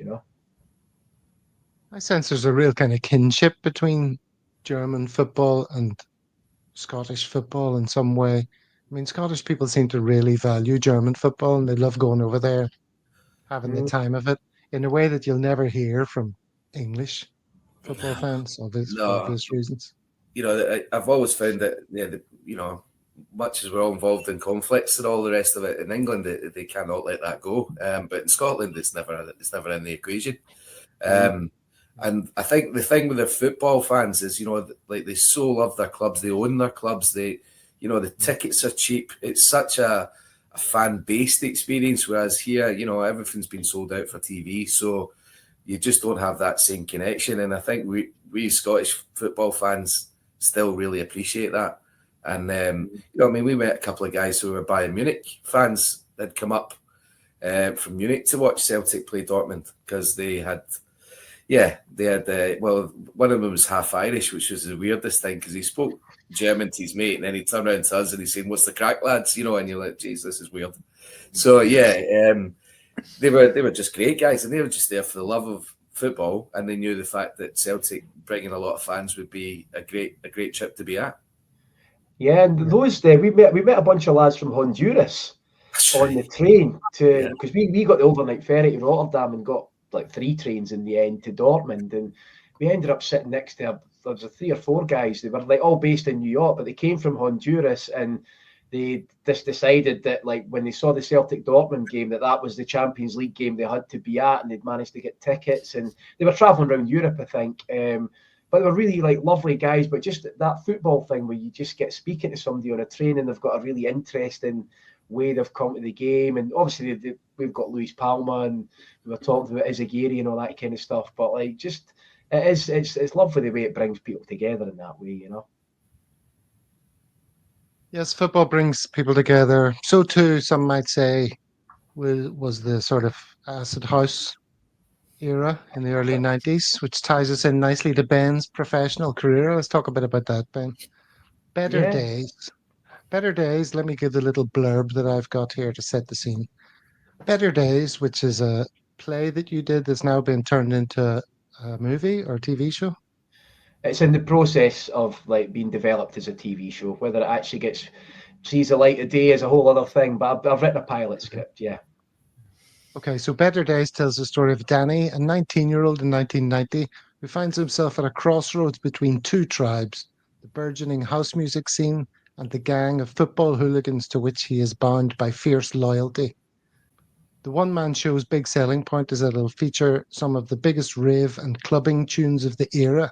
I sense there's a real kind of kinship between German football and Scottish football in some way. I mean, Scottish people seem to really value German football, and they love going over there, having the time of it in a way that you'll never hear from English football fans, for obvious reasons. I've always found that, much as we're all involved in conflicts and all the rest of it, in England, they cannot let that go. But in Scotland, it's never in the equation. And I think the thing with the football fans is, like they so love their clubs, they own their clubs, the tickets are cheap. It's such a fan-based experience, whereas here, everything's been sold out for TV, so you just don't have that same connection. And I think we Scottish football fans still really appreciate that. And, we met a couple of guys who were Bayern Munich fans that come up from Munich to watch Celtic play Dortmund, because they had one of them was half Irish, which was the weirdest thing, because he spoke German to his mate, and then he turned around to us and he's saying, "What's the crack, lads?" And you're like, "Geez, this is weird." So they were just great guys, and they were just there for the love of football, and they knew the fact that Celtic bringing a lot of fans would be a great trip to be at. Yeah, and those we met a bunch of lads from Honduras on the train because we got the overnight ferry to Rotterdam and got like 3 trains in the end to Dortmund, and we ended up sitting next to there was 3 or 4 guys. They were like all based in New York, but they came from Honduras, and they just decided that like when they saw the Celtic Dortmund game that was the Champions League game they had to be at, and they'd managed to get tickets, and they were traveling around Europe, I think. But they were really like lovely guys, but just that football thing where you just get speaking to somebody on a train and they've got a really interesting way they've come to the game. And obviously we've got Luis Palma, and we were talking about Izagiri and all that kind of stuff. But like just it's lovely the way it brings people together in that way, Yes, football brings people together. So too, some might say, was the sort of acid house era in the early 90s, which ties us in nicely to Ben's professional career. Let's talk a bit about that, Ben. Better Days. Let me give the little blurb that I've got here to set the scene. Better Days, which is a play that you did that's now been turned into a movie or TV show. It's in the process of like being developed as a TV show. Whether it actually sees the light of day is a whole other thing, but I've written a pilot script, yeah. Okay, so Better Days tells the story of Danny, a 19-year-old in 1990, who finds himself at a crossroads between 2 tribes, the burgeoning house music scene and the gang of football hooligans to which he is bound by fierce loyalty. The one-man show's big selling point is that it'll feature some of the biggest rave and clubbing tunes of the era.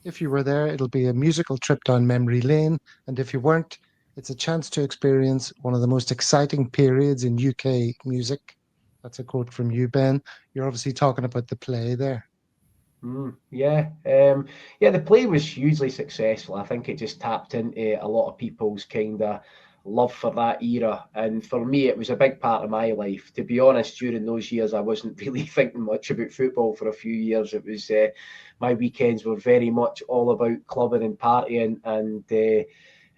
If you were there, it'll be a musical trip down memory lane, and if you weren't, it's a chance to experience one of the most exciting periods in UK music. That's a quote from you, Ben. You're obviously talking about the play there. Yeah. The play was hugely successful. I think it just tapped into a lot of people's kind of love for that era. And for me, it was a big part of my life. To be honest, during those years, I wasn't really thinking much about football for a few years. It was my weekends were very much all about clubbing and partying. And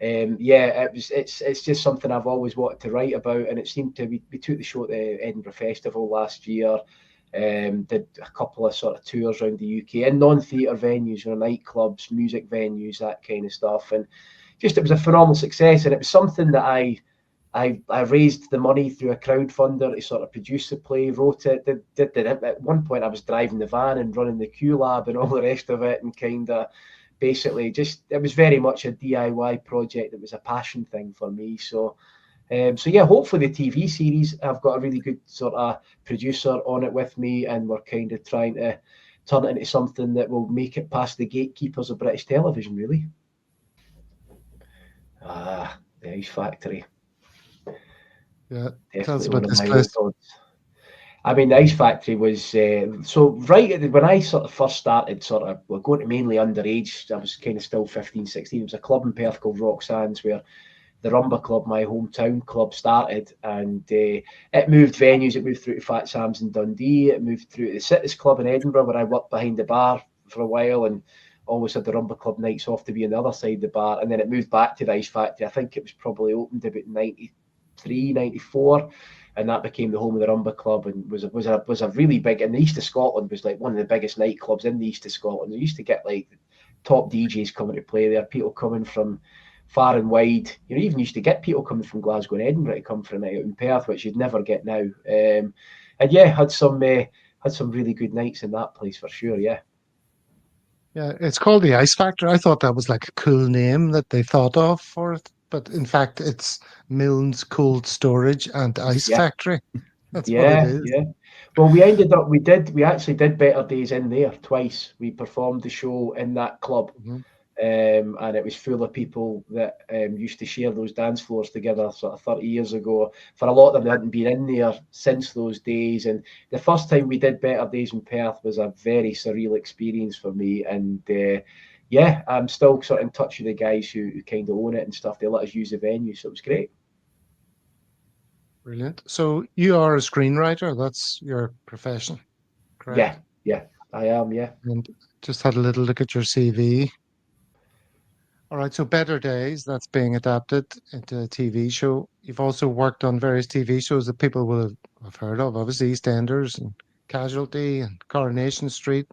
it's just something I've always wanted to write about. And it seemed to be, we took the show at the Edinburgh Festival last year. Did a couple of sort of tours around the UK in non-theatre venues, nightclubs, music venues, that kind of stuff, and just it was a phenomenal success. And it was something that I raised the money through a crowdfunder to sort of produce the play, wrote it, did it. At one point I was driving the van and running the Q Lab and all the rest of it, and kind of basically just it was very much a DIY project. It was a passion thing for me. So hopefully the TV series, I've got a really good sort of producer on it with me, and we're kind of trying to turn it into something that will make it past the gatekeepers of British television, really. The Ice Factory. Yeah, definitely tell us one about of this my place. old gods. I mean, the Ice Factory was when I sort of first started, we're going to mainly underage. I was kind of still 15, 16. It was a club in Perth called Roxanne's where the Rumba Club, my hometown club, started, and it moved venues. It moved through to Fat Sam's in Dundee. It moved through to the Cities Club in Edinburgh, where I worked behind the bar for a while, and always had the Rumba Club nights off to be on the other side of the bar. And then it moved back to the Ice Factory. I think it was probably opened about 93, 94, and that became the home of the Rumba Club, and was a really big. And the East of Scotland was like one of the biggest nightclubs in the East of Scotland. They used to get like top DJs coming to play there, people coming from far and wide. You even used to get people coming from Glasgow and Edinburgh to come for a night out in Perth, which you'd never get now. Had some really good nights in that place for sure. Yeah, it's called the Ice Factory. I thought that was like a cool name that they thought of for it, but in fact, it's Milne's Cold Storage and Ice Factory. That's what it is. Yeah. Well, we actually did Better Days in there twice. We performed the show in that club. Mm-hmm. And it was full of people that used to share those dance floors together sort of 30 years ago. For a lot of them, they hadn't been in there since those days. And the first time we did Better Days in Perth was a very surreal experience for me. And I'm still sort of in touch with the guys who kind of own it and stuff. They let us use the venue, so it was great. Brilliant. So you are a screenwriter. That's your profession, correct? Yeah, I am, yeah. And just had a little look at your CV. All right, so Better Days, that's being adapted into a TV show. You've also worked on various TV shows that people will have heard of, obviously EastEnders and Casualty and Coronation Street.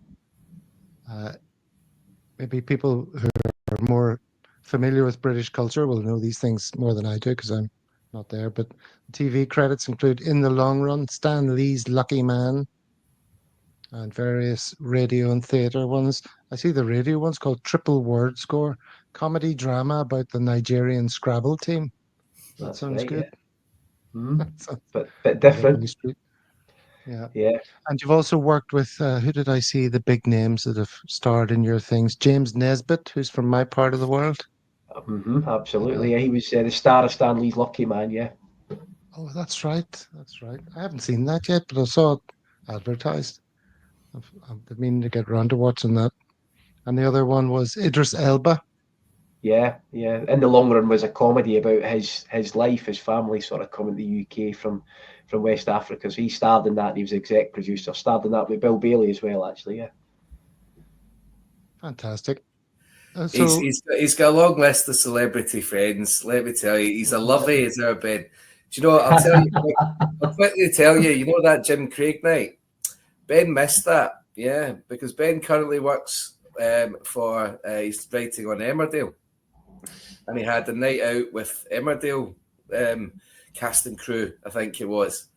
Maybe people who are more familiar with British culture will know these things more than I do because I'm not there. But TV credits include In the Long Run, Stan Lee's Lucky Man, and various radio and theatre ones. I see the radio one's called Triple Word Score, comedy drama about the Nigerian Scrabble team. That sounds good. Yeah. But different. Yeah. And you've also worked with, who did I see, the big names that have starred in your things? James Nesbitt, who's from my part of the world. Absolutely. He was the star of Stan Lee's Lucky Man, yeah. Oh, that's right. I haven't seen that yet, but I saw it advertised. I've been to get around to watching that. And the other one was Idris Elba. Yeah. In the Long Run was a comedy about his life, his family sort of coming to the UK from West Africa. So he starred in that, and he was exec producer. Starred in that with Bill Bailey as well, actually, yeah. Fantastic. He's got a long list of celebrity friends. Let me tell you, he's a lovely as ever been. Do you know what? I'll quickly tell you, you know that Jim Craig night? Ben missed that, yeah, because Ben currently works he's writing on Emmerdale. And he had a night out with Emmerdale cast and crew, I think it was.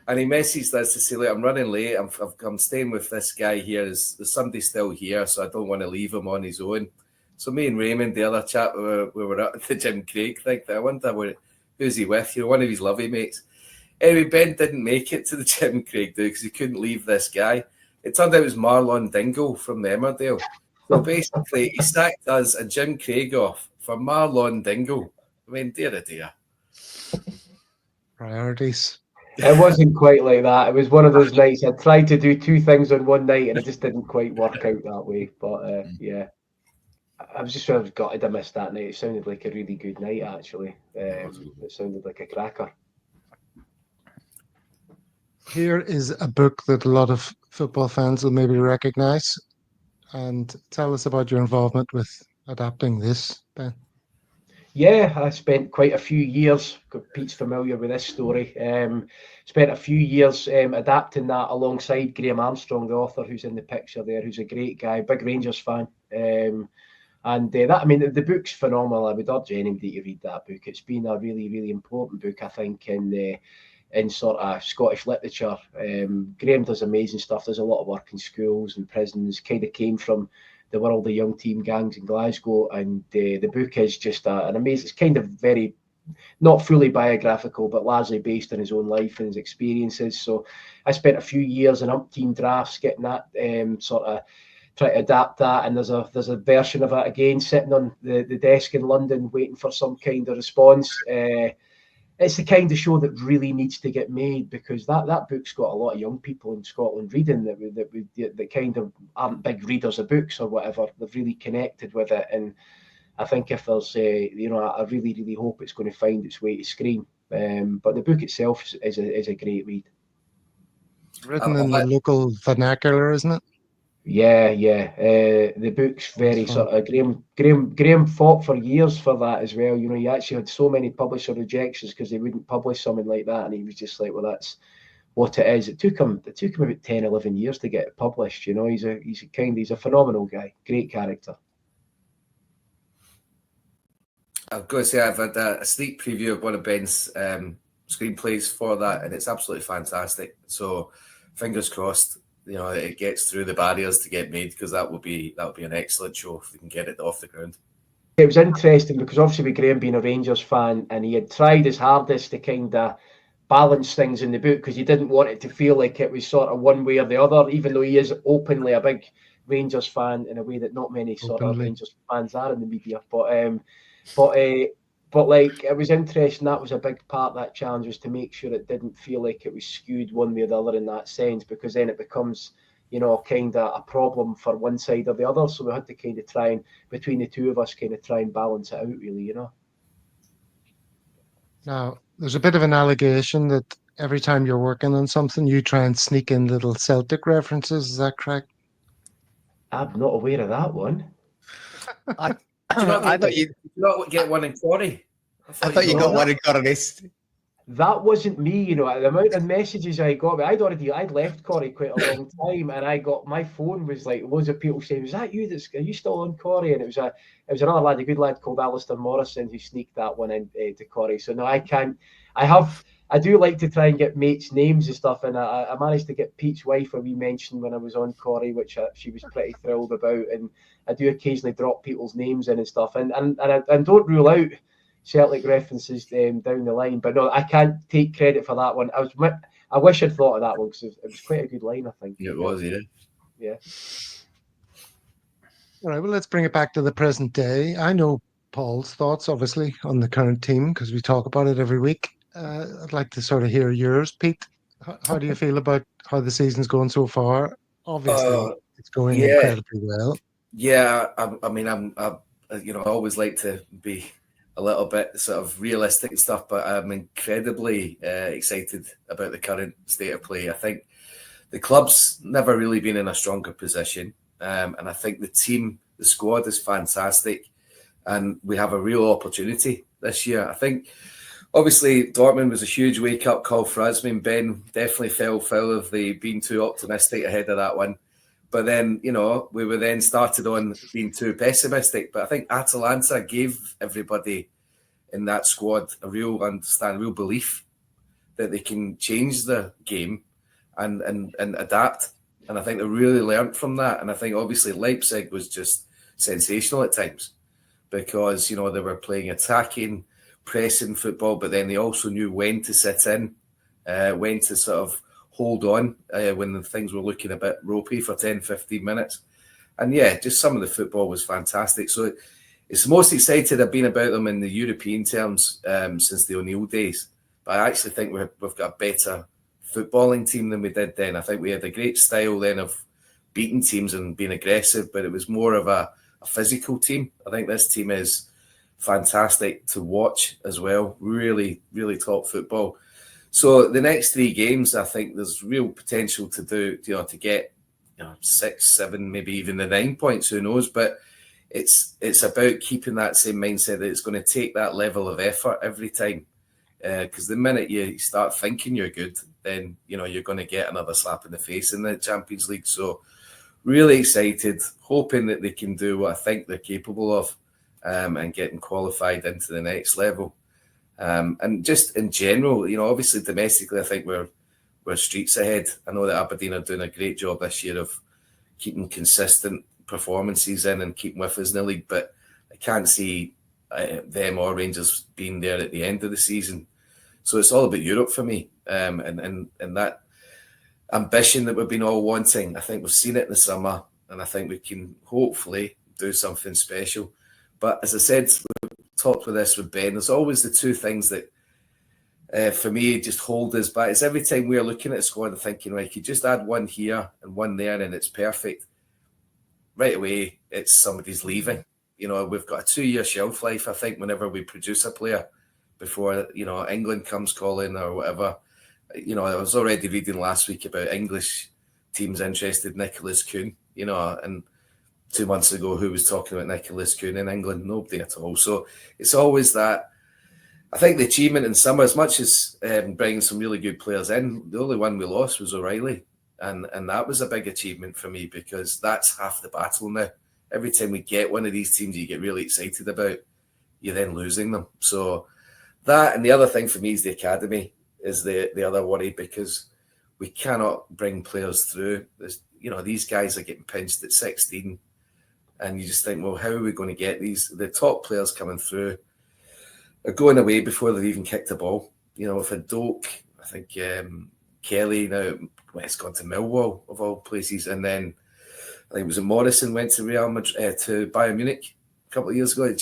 And he messaged us to say, look, I'm running late. I'm staying with this guy here. There's somebody still here, so I don't want to leave him on his own. So me and Raymond, the other chap, we were at the Jim Craig thing. I wonder who's he with? One of his lovey mates. Anyway, Ben didn't make it to the Jim Craig because he couldn't leave this guy. It turned out it was Marlon Dingle from Emmerdale. So basically, he sacked us and Jim Craig off for Marlon Dingle. I mean, dear. Priorities. It wasn't quite like that. It was one of those nights I tried to do two things on one night and it just didn't quite work out that way. But yeah, I was just sort of gutted I missed that night. It sounded like a really good night, actually. It sounded like a cracker. Here is a book that a lot of football fans will maybe recognize. And tell us about your involvement with adapting this, Ben. Yeah, I spent quite a few years, Pete's familiar with this story, spent a few years adapting that alongside Graham Armstrong, the author who's in the picture there, who's a great guy, big Rangers fan. And that, I mean, the book's phenomenal. I would urge anybody to read that book. It's been a really, really important book, I think, in sort of Scottish literature. Graham does amazing stuff. There's a lot of work in schools and prisons, kind of came from the world of young team gangs in Glasgow, and the book is just an amazing, it's kind of very, not fully biographical, but largely based on his own life and his experiences. So I spent a few years in umpteen drafts getting that, sort of try to adapt that, and there's a version of it again sitting on the desk in London waiting for some kind of response. It's the kind of show that really needs to get made, because that book's got a lot of young people in Scotland reading that kind of aren't big readers of books or whatever. They've really connected with it, and I think if there's I really, really hope it's going to find its way to screen. But the book itself is a great read. It's written in the local vernacular, isn't it? Yeah. The book's very sort of Graham fought for years for that as well. You know, he actually had so many publisher rejections because they wouldn't publish something like that, and he was just like, well, that's what it is. It took him about 10, 11 years to get it published. You know, he's a phenomenal guy, great character. I've got to say, I've had a sneak preview of one of Ben's screenplays for that, and it's absolutely fantastic. So, fingers crossed, you know, it gets through the barriers to get made, because that would be an excellent show if we can get it off the ground. It was interesting because obviously with Graham being a Rangers fan, and he had tried his hardest to kind of balance things in the book, because he didn't want it to feel like it was sort of one way or the other, even though he is openly a big Rangers fan in a way that not many sort of Rangers fans are in the media. But like, it was interesting. That was a big part of that challenge, was to make sure it didn't feel like it was skewed one way or the other in that sense, because then it becomes, you know, kind of a problem for one side or the other. So we had to kind of try and, between the two of us, kind of try and balance it out, really, you know. Now, there's a bit of an allegation that every time you're working on something, you try and sneak in little Celtic references. Is that correct? I'm not aware of that one. I thought you not get one in Quarry. I thought you got one in Corris. That wasn't me, you know. The amount of messages I got, I'd left Corrie quite a long time, and I got, my phone was like loads of people saying, "Was that you? Are you still on Corrie?" And it was another lad, a good lad called Alistair Morrison, who sneaked that one in to Corrie. So no, I can't. I do like to try and get mates' names and stuff, and I managed to get Pete's wife a wee mention when I was on Corrie, which she was pretty thrilled about. And I do occasionally drop people's names in and stuff, and don't rule out Celtic references down the line. But no, I can't take credit for that one. I wish I'd thought of that one, because it was quite a good line, I think. It was, yeah. Yeah. All right, well, let's bring it back to the present day. I know Paul's thoughts, obviously, on the current team, because we talk about it every week. I'd like to sort of hear yours, Pete. How do you feel about how the season's going so far? Obviously, it's going incredibly well. Yeah, I mean, I always like to be a little bit sort of realistic and stuff, but I'm incredibly excited about the current state of play. I think the club's never really been in a stronger position, and I think the squad is fantastic, and we have a real opportunity this year. I think, obviously, Dortmund was a huge wake-up call for us. I mean, Ben definitely fell foul of being too optimistic ahead of that one. But then, you know, we were then started on being too pessimistic. But I think Atalanta gave everybody in that squad a real belief that they can change the game and adapt. And I think they really learned from that. And I think, obviously, Leipzig was just sensational at times, because, you know, they were playing attacking, pressing football, but then they also knew when to sit in, when to sort of hold on when things were looking a bit ropey for 10, 15 minutes. And yeah, just some of the football was fantastic. So it's the most excited I've been about them in the European terms since the O'Neill days. But I actually think we've got a better footballing team than we did then. I think we had a great style then of beating teams and being aggressive, but it was more of a physical team. I think this team is fantastic to watch as well. Really, really top football. So the next 3 games, I think there's real potential to do, to get 6, 7, maybe even the 9 points. Who knows? But it's about keeping that same mindset that it's going to take that level of effort every time. Because the minute you start thinking you're good, then you're going to get another slap in the face in the Champions League. So really excited, hoping that they can do what I think they're capable of, and getting qualified into the next level. And just in general, obviously domestically, I think we're streets ahead. I know that Aberdeen are doing a great job this year of keeping consistent performances in and keeping with us in the league, but I can't see them or Rangers being there at the end of the season. So it's all about Europe for me, and that ambition that we've been all wanting. I think we've seen it in the summer, and I think we can hopefully do something special. But as I said, we've talked with this with Ben, there's always the 2 things that for me just hold us back. It's every time we're looking at a squad and thinking, right, you just add 1 here and 1 there and it's perfect. Right away, it's somebody's leaving. We've got a 2-year shelf life, I think, whenever we produce a player before, England comes calling or whatever. I was already reading last week about English teams interested in Nicholas Kuhn, and 2 months ago, who was talking about Nicholas Kuhn in England? Nobody at all. So it's always that. I think the achievement in summer, as much as bringing some really good players in, the only one we lost was O'Reilly. And that was a big achievement for me, because that's half the battle now. Every time we get one of these teams you get really excited about, you're then losing them. So that, and the other thing for me is the academy is the other worry, because we cannot bring players through. These guys are getting pinched at 16, and you just think, well, how are we going to get the top players coming through are going away before they've even kicked the ball. We've had Doak, I think Kelly, now it's gone to Millwall of all places, and then I think it was Morrison went to Real Madrid, to Bayern Munich a couple of years ago.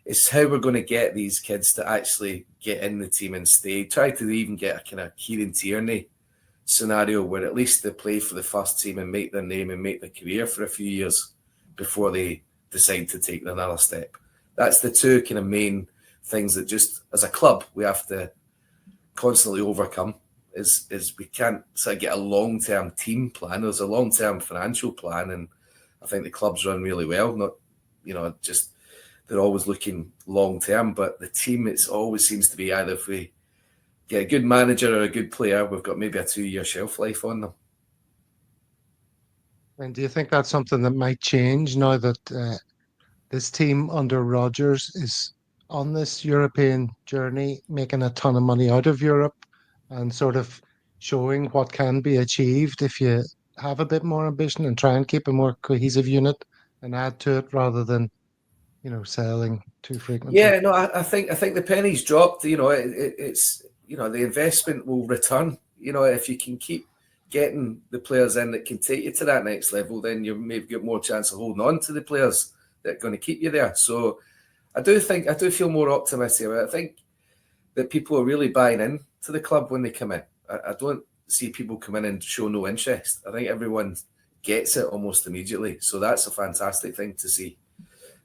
It's how we're going to get these kids to actually get in the team and stay. Try to even get a kind of Kieran Tierney scenario where at least they play for the first team and make their name and make their career for a few years before they decide to take another step. That's the 2 kind of main things that just as a club we have to constantly overcome. Is we can't sort of get a long-term team plan. There's a long-term financial plan, and I think the clubs run really well. Not, just they're always looking long-term, but the team, it always seems to be either if we get a good manager or a good player, we've got maybe a 2-year shelf life on them. And do you think that's something that might change now that this team under Rodgers is on this European journey, making a ton of money out of Europe and sort of showing what can be achieved if you have a bit more ambition and try and keep a more cohesive unit and add to it rather than, selling too frequently? Yeah, no, I think the penny's dropped. It's the investment will return. If you can keep getting the players in that can take you to that next level, then you maybe get more chance of holding on to the players that are going to keep you there. So I do feel more optimistic about it. I think that people are really buying in to the club when they come in. I don't see people come in and show no interest. I think everyone gets it almost immediately. So that's a fantastic thing to see.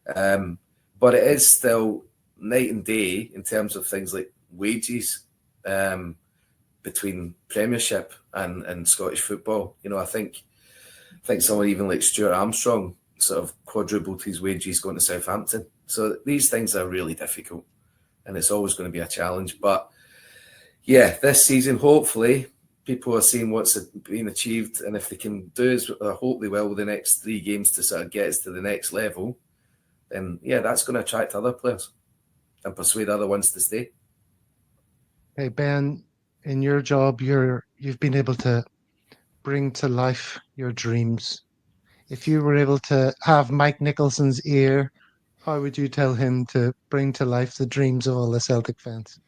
But it is still night and day in terms of things like wages between Premiership and Scottish football. I think someone even like Stuart Armstrong sort of quadrupled his wages going to Southampton. So these things are really difficult, and it's always going to be a challenge. But yeah, this season, hopefully, people are seeing what's been achieved, and if they can do as I hope they will with the next 3 games to sort of get us to the next level, then yeah, that's going to attract other players and persuade other ones to stay. Hey Ben, in your job, you've been able to bring to life your dreams. If you were able to have Mike Nicholson's ear, how would you tell him to bring to life the dreams of all the Celtic fans?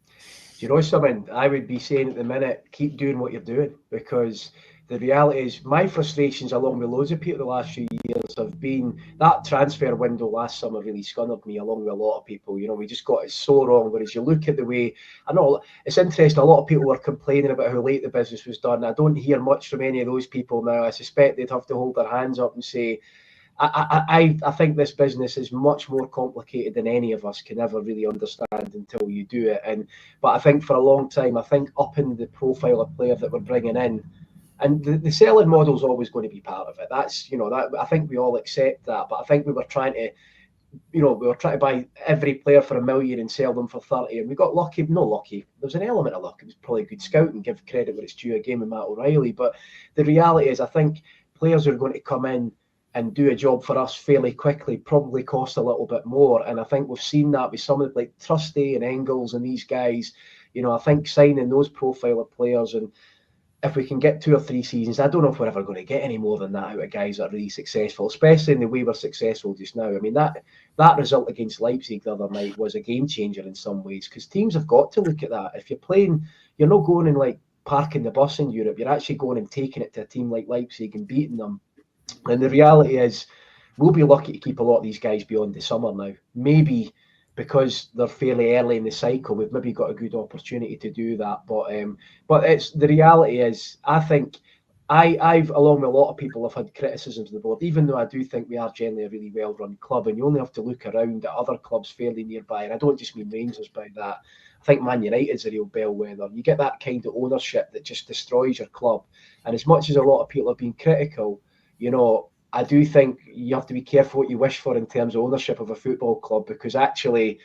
Do you know something? I would be saying at the minute, keep doing what you're doing, because the reality is my frustrations along with loads of people the last few years have been, that transfer window last summer really scunnered me along with a lot of people. You know, we just got it so wrong. Whereas you look at the way, I know it's interesting, a lot of people were complaining about how late the business was done. I don't hear much from any of those people now. I suspect they'd have to hold their hands up and say, I think this business is much more complicated than any of us can ever really understand until you do it. But I think for a long time, I think upping the profile of player that we're bringing in, and the selling model is always going to be part of it. That's, you know, that I think we all accept that. But I think we were trying to buy every player for $1 million and sell them for 30, and we got lucky. No lucky. There was an element of luck. It was probably good scouting. Give credit where it's due. A game with Matt O'Reilly, but the reality is, I think players are going to come in and do a job for us fairly quickly, probably cost a little bit more. And I think we've seen that with some of like Trusty and Engels and these guys. You know, I think signing those profile of players, and if we can get 2 or 3 seasons, I don't know if we're ever going to get any more than that out of guys that are really successful, especially in the way we're successful just now. I mean, that result against Leipzig the other night was a game changer in some ways, because teams have got to look at that. If you're playing, you're not going and like parking the bus in Europe. You're actually going and taking it to a team like Leipzig and beating them. And the reality is, we'll be lucky to keep a lot of these guys beyond the summer now. Maybe because they're fairly early in the cycle, we've maybe got a good opportunity to do that. But it's the reality is, I think I've, along with a lot of people, have had criticisms of the board, even though I do think we are generally a really well-run club, and you only have to look around at other clubs fairly nearby, and I don't just mean Rangers by that. I think Man United's a real bellwether. You get that kind of ownership that just destroys your club. And as much as a lot of people have been critical, you know, I do think you have to be careful what you wish for in terms of ownership of a football club, because actually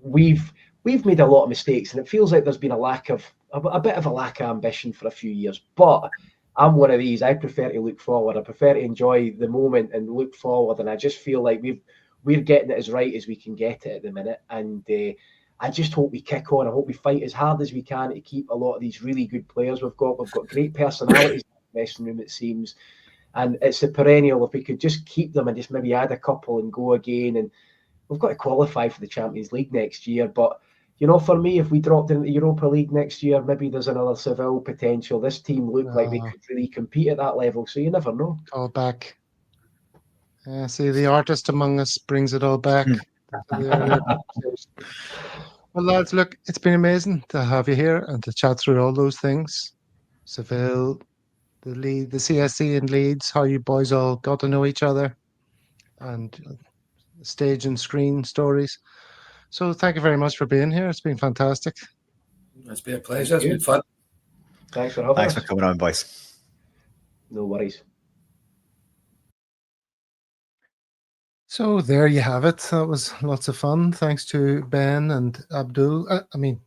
we've made a lot of mistakes, and it feels like there's been a bit of a lack of ambition for a few years. But I'm one of these. I prefer to look forward. I prefer to enjoy the moment and look forward. And I just feel like we're getting it as right as we can get it at the minute. And I just hope we kick on. I hope we fight as hard as we can to keep a lot of these really good players we've got. We've got great personalities in the dressing room, it seems. And it's a perennial. If we could just keep them and just maybe add a couple and go again. And we've got to qualify for the Champions League next year. But, you know, for me, if we dropped into the Europa League next year, maybe there's another Seville potential. This team look like they could really compete at that level. So you never know. All back. See, the artist among us brings it all back. Well, lads, look, it's been amazing to have you here and to chat through all those things. Seville, the CSC and Leeds, how you boys all got to know each other, and stage and screen stories. So thank you very much for being here. It's been fantastic. It's been a pleasure. It's been fun. Thanks for having us. Thanks for coming on, boys. No worries. So there you have it. That was lots of fun. Thanks to Ben and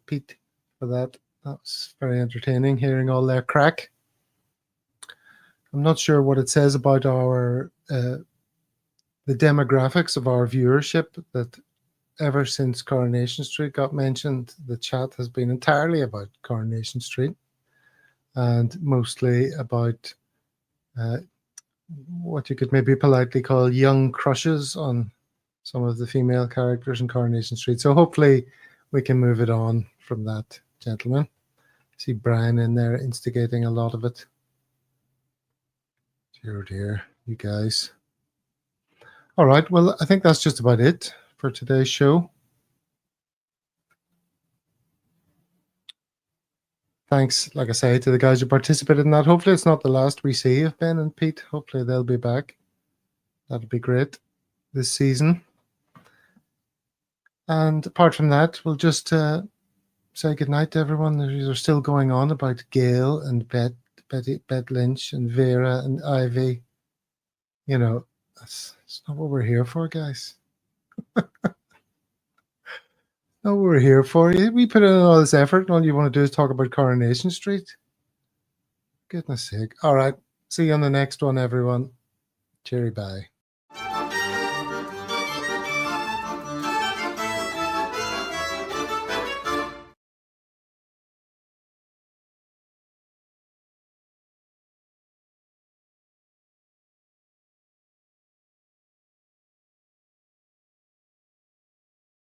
Pete, for that. That was very entertaining, hearing all their crack. I'm not sure what it says about our the demographics of our viewership, that ever since Coronation Street got mentioned, the chat has been entirely about Coronation Street, and mostly about what you could maybe politely call young crushes on some of the female characters in Coronation Street. So hopefully we can move it on from that, gentlemen. I see Brian in there instigating a lot of it. Dear, dear, you guys. All right, well, I think that's just about it for today's show. Thanks, like I say, to the guys who participated in that. Hopefully it's not the last we see of Ben and Pete. Hopefully they'll be back. That'd be great this season. And apart from that, we'll just say goodnight to everyone. They're still going on about Gail and Bet Lynch and Vera and Ivy. You know, that's not what we're here for, guys. No, we're here for you. We put in all this effort, and all you want to do is talk about Coronation Street. Goodness sake. All right. See you on the next one, everyone. Cheery bye.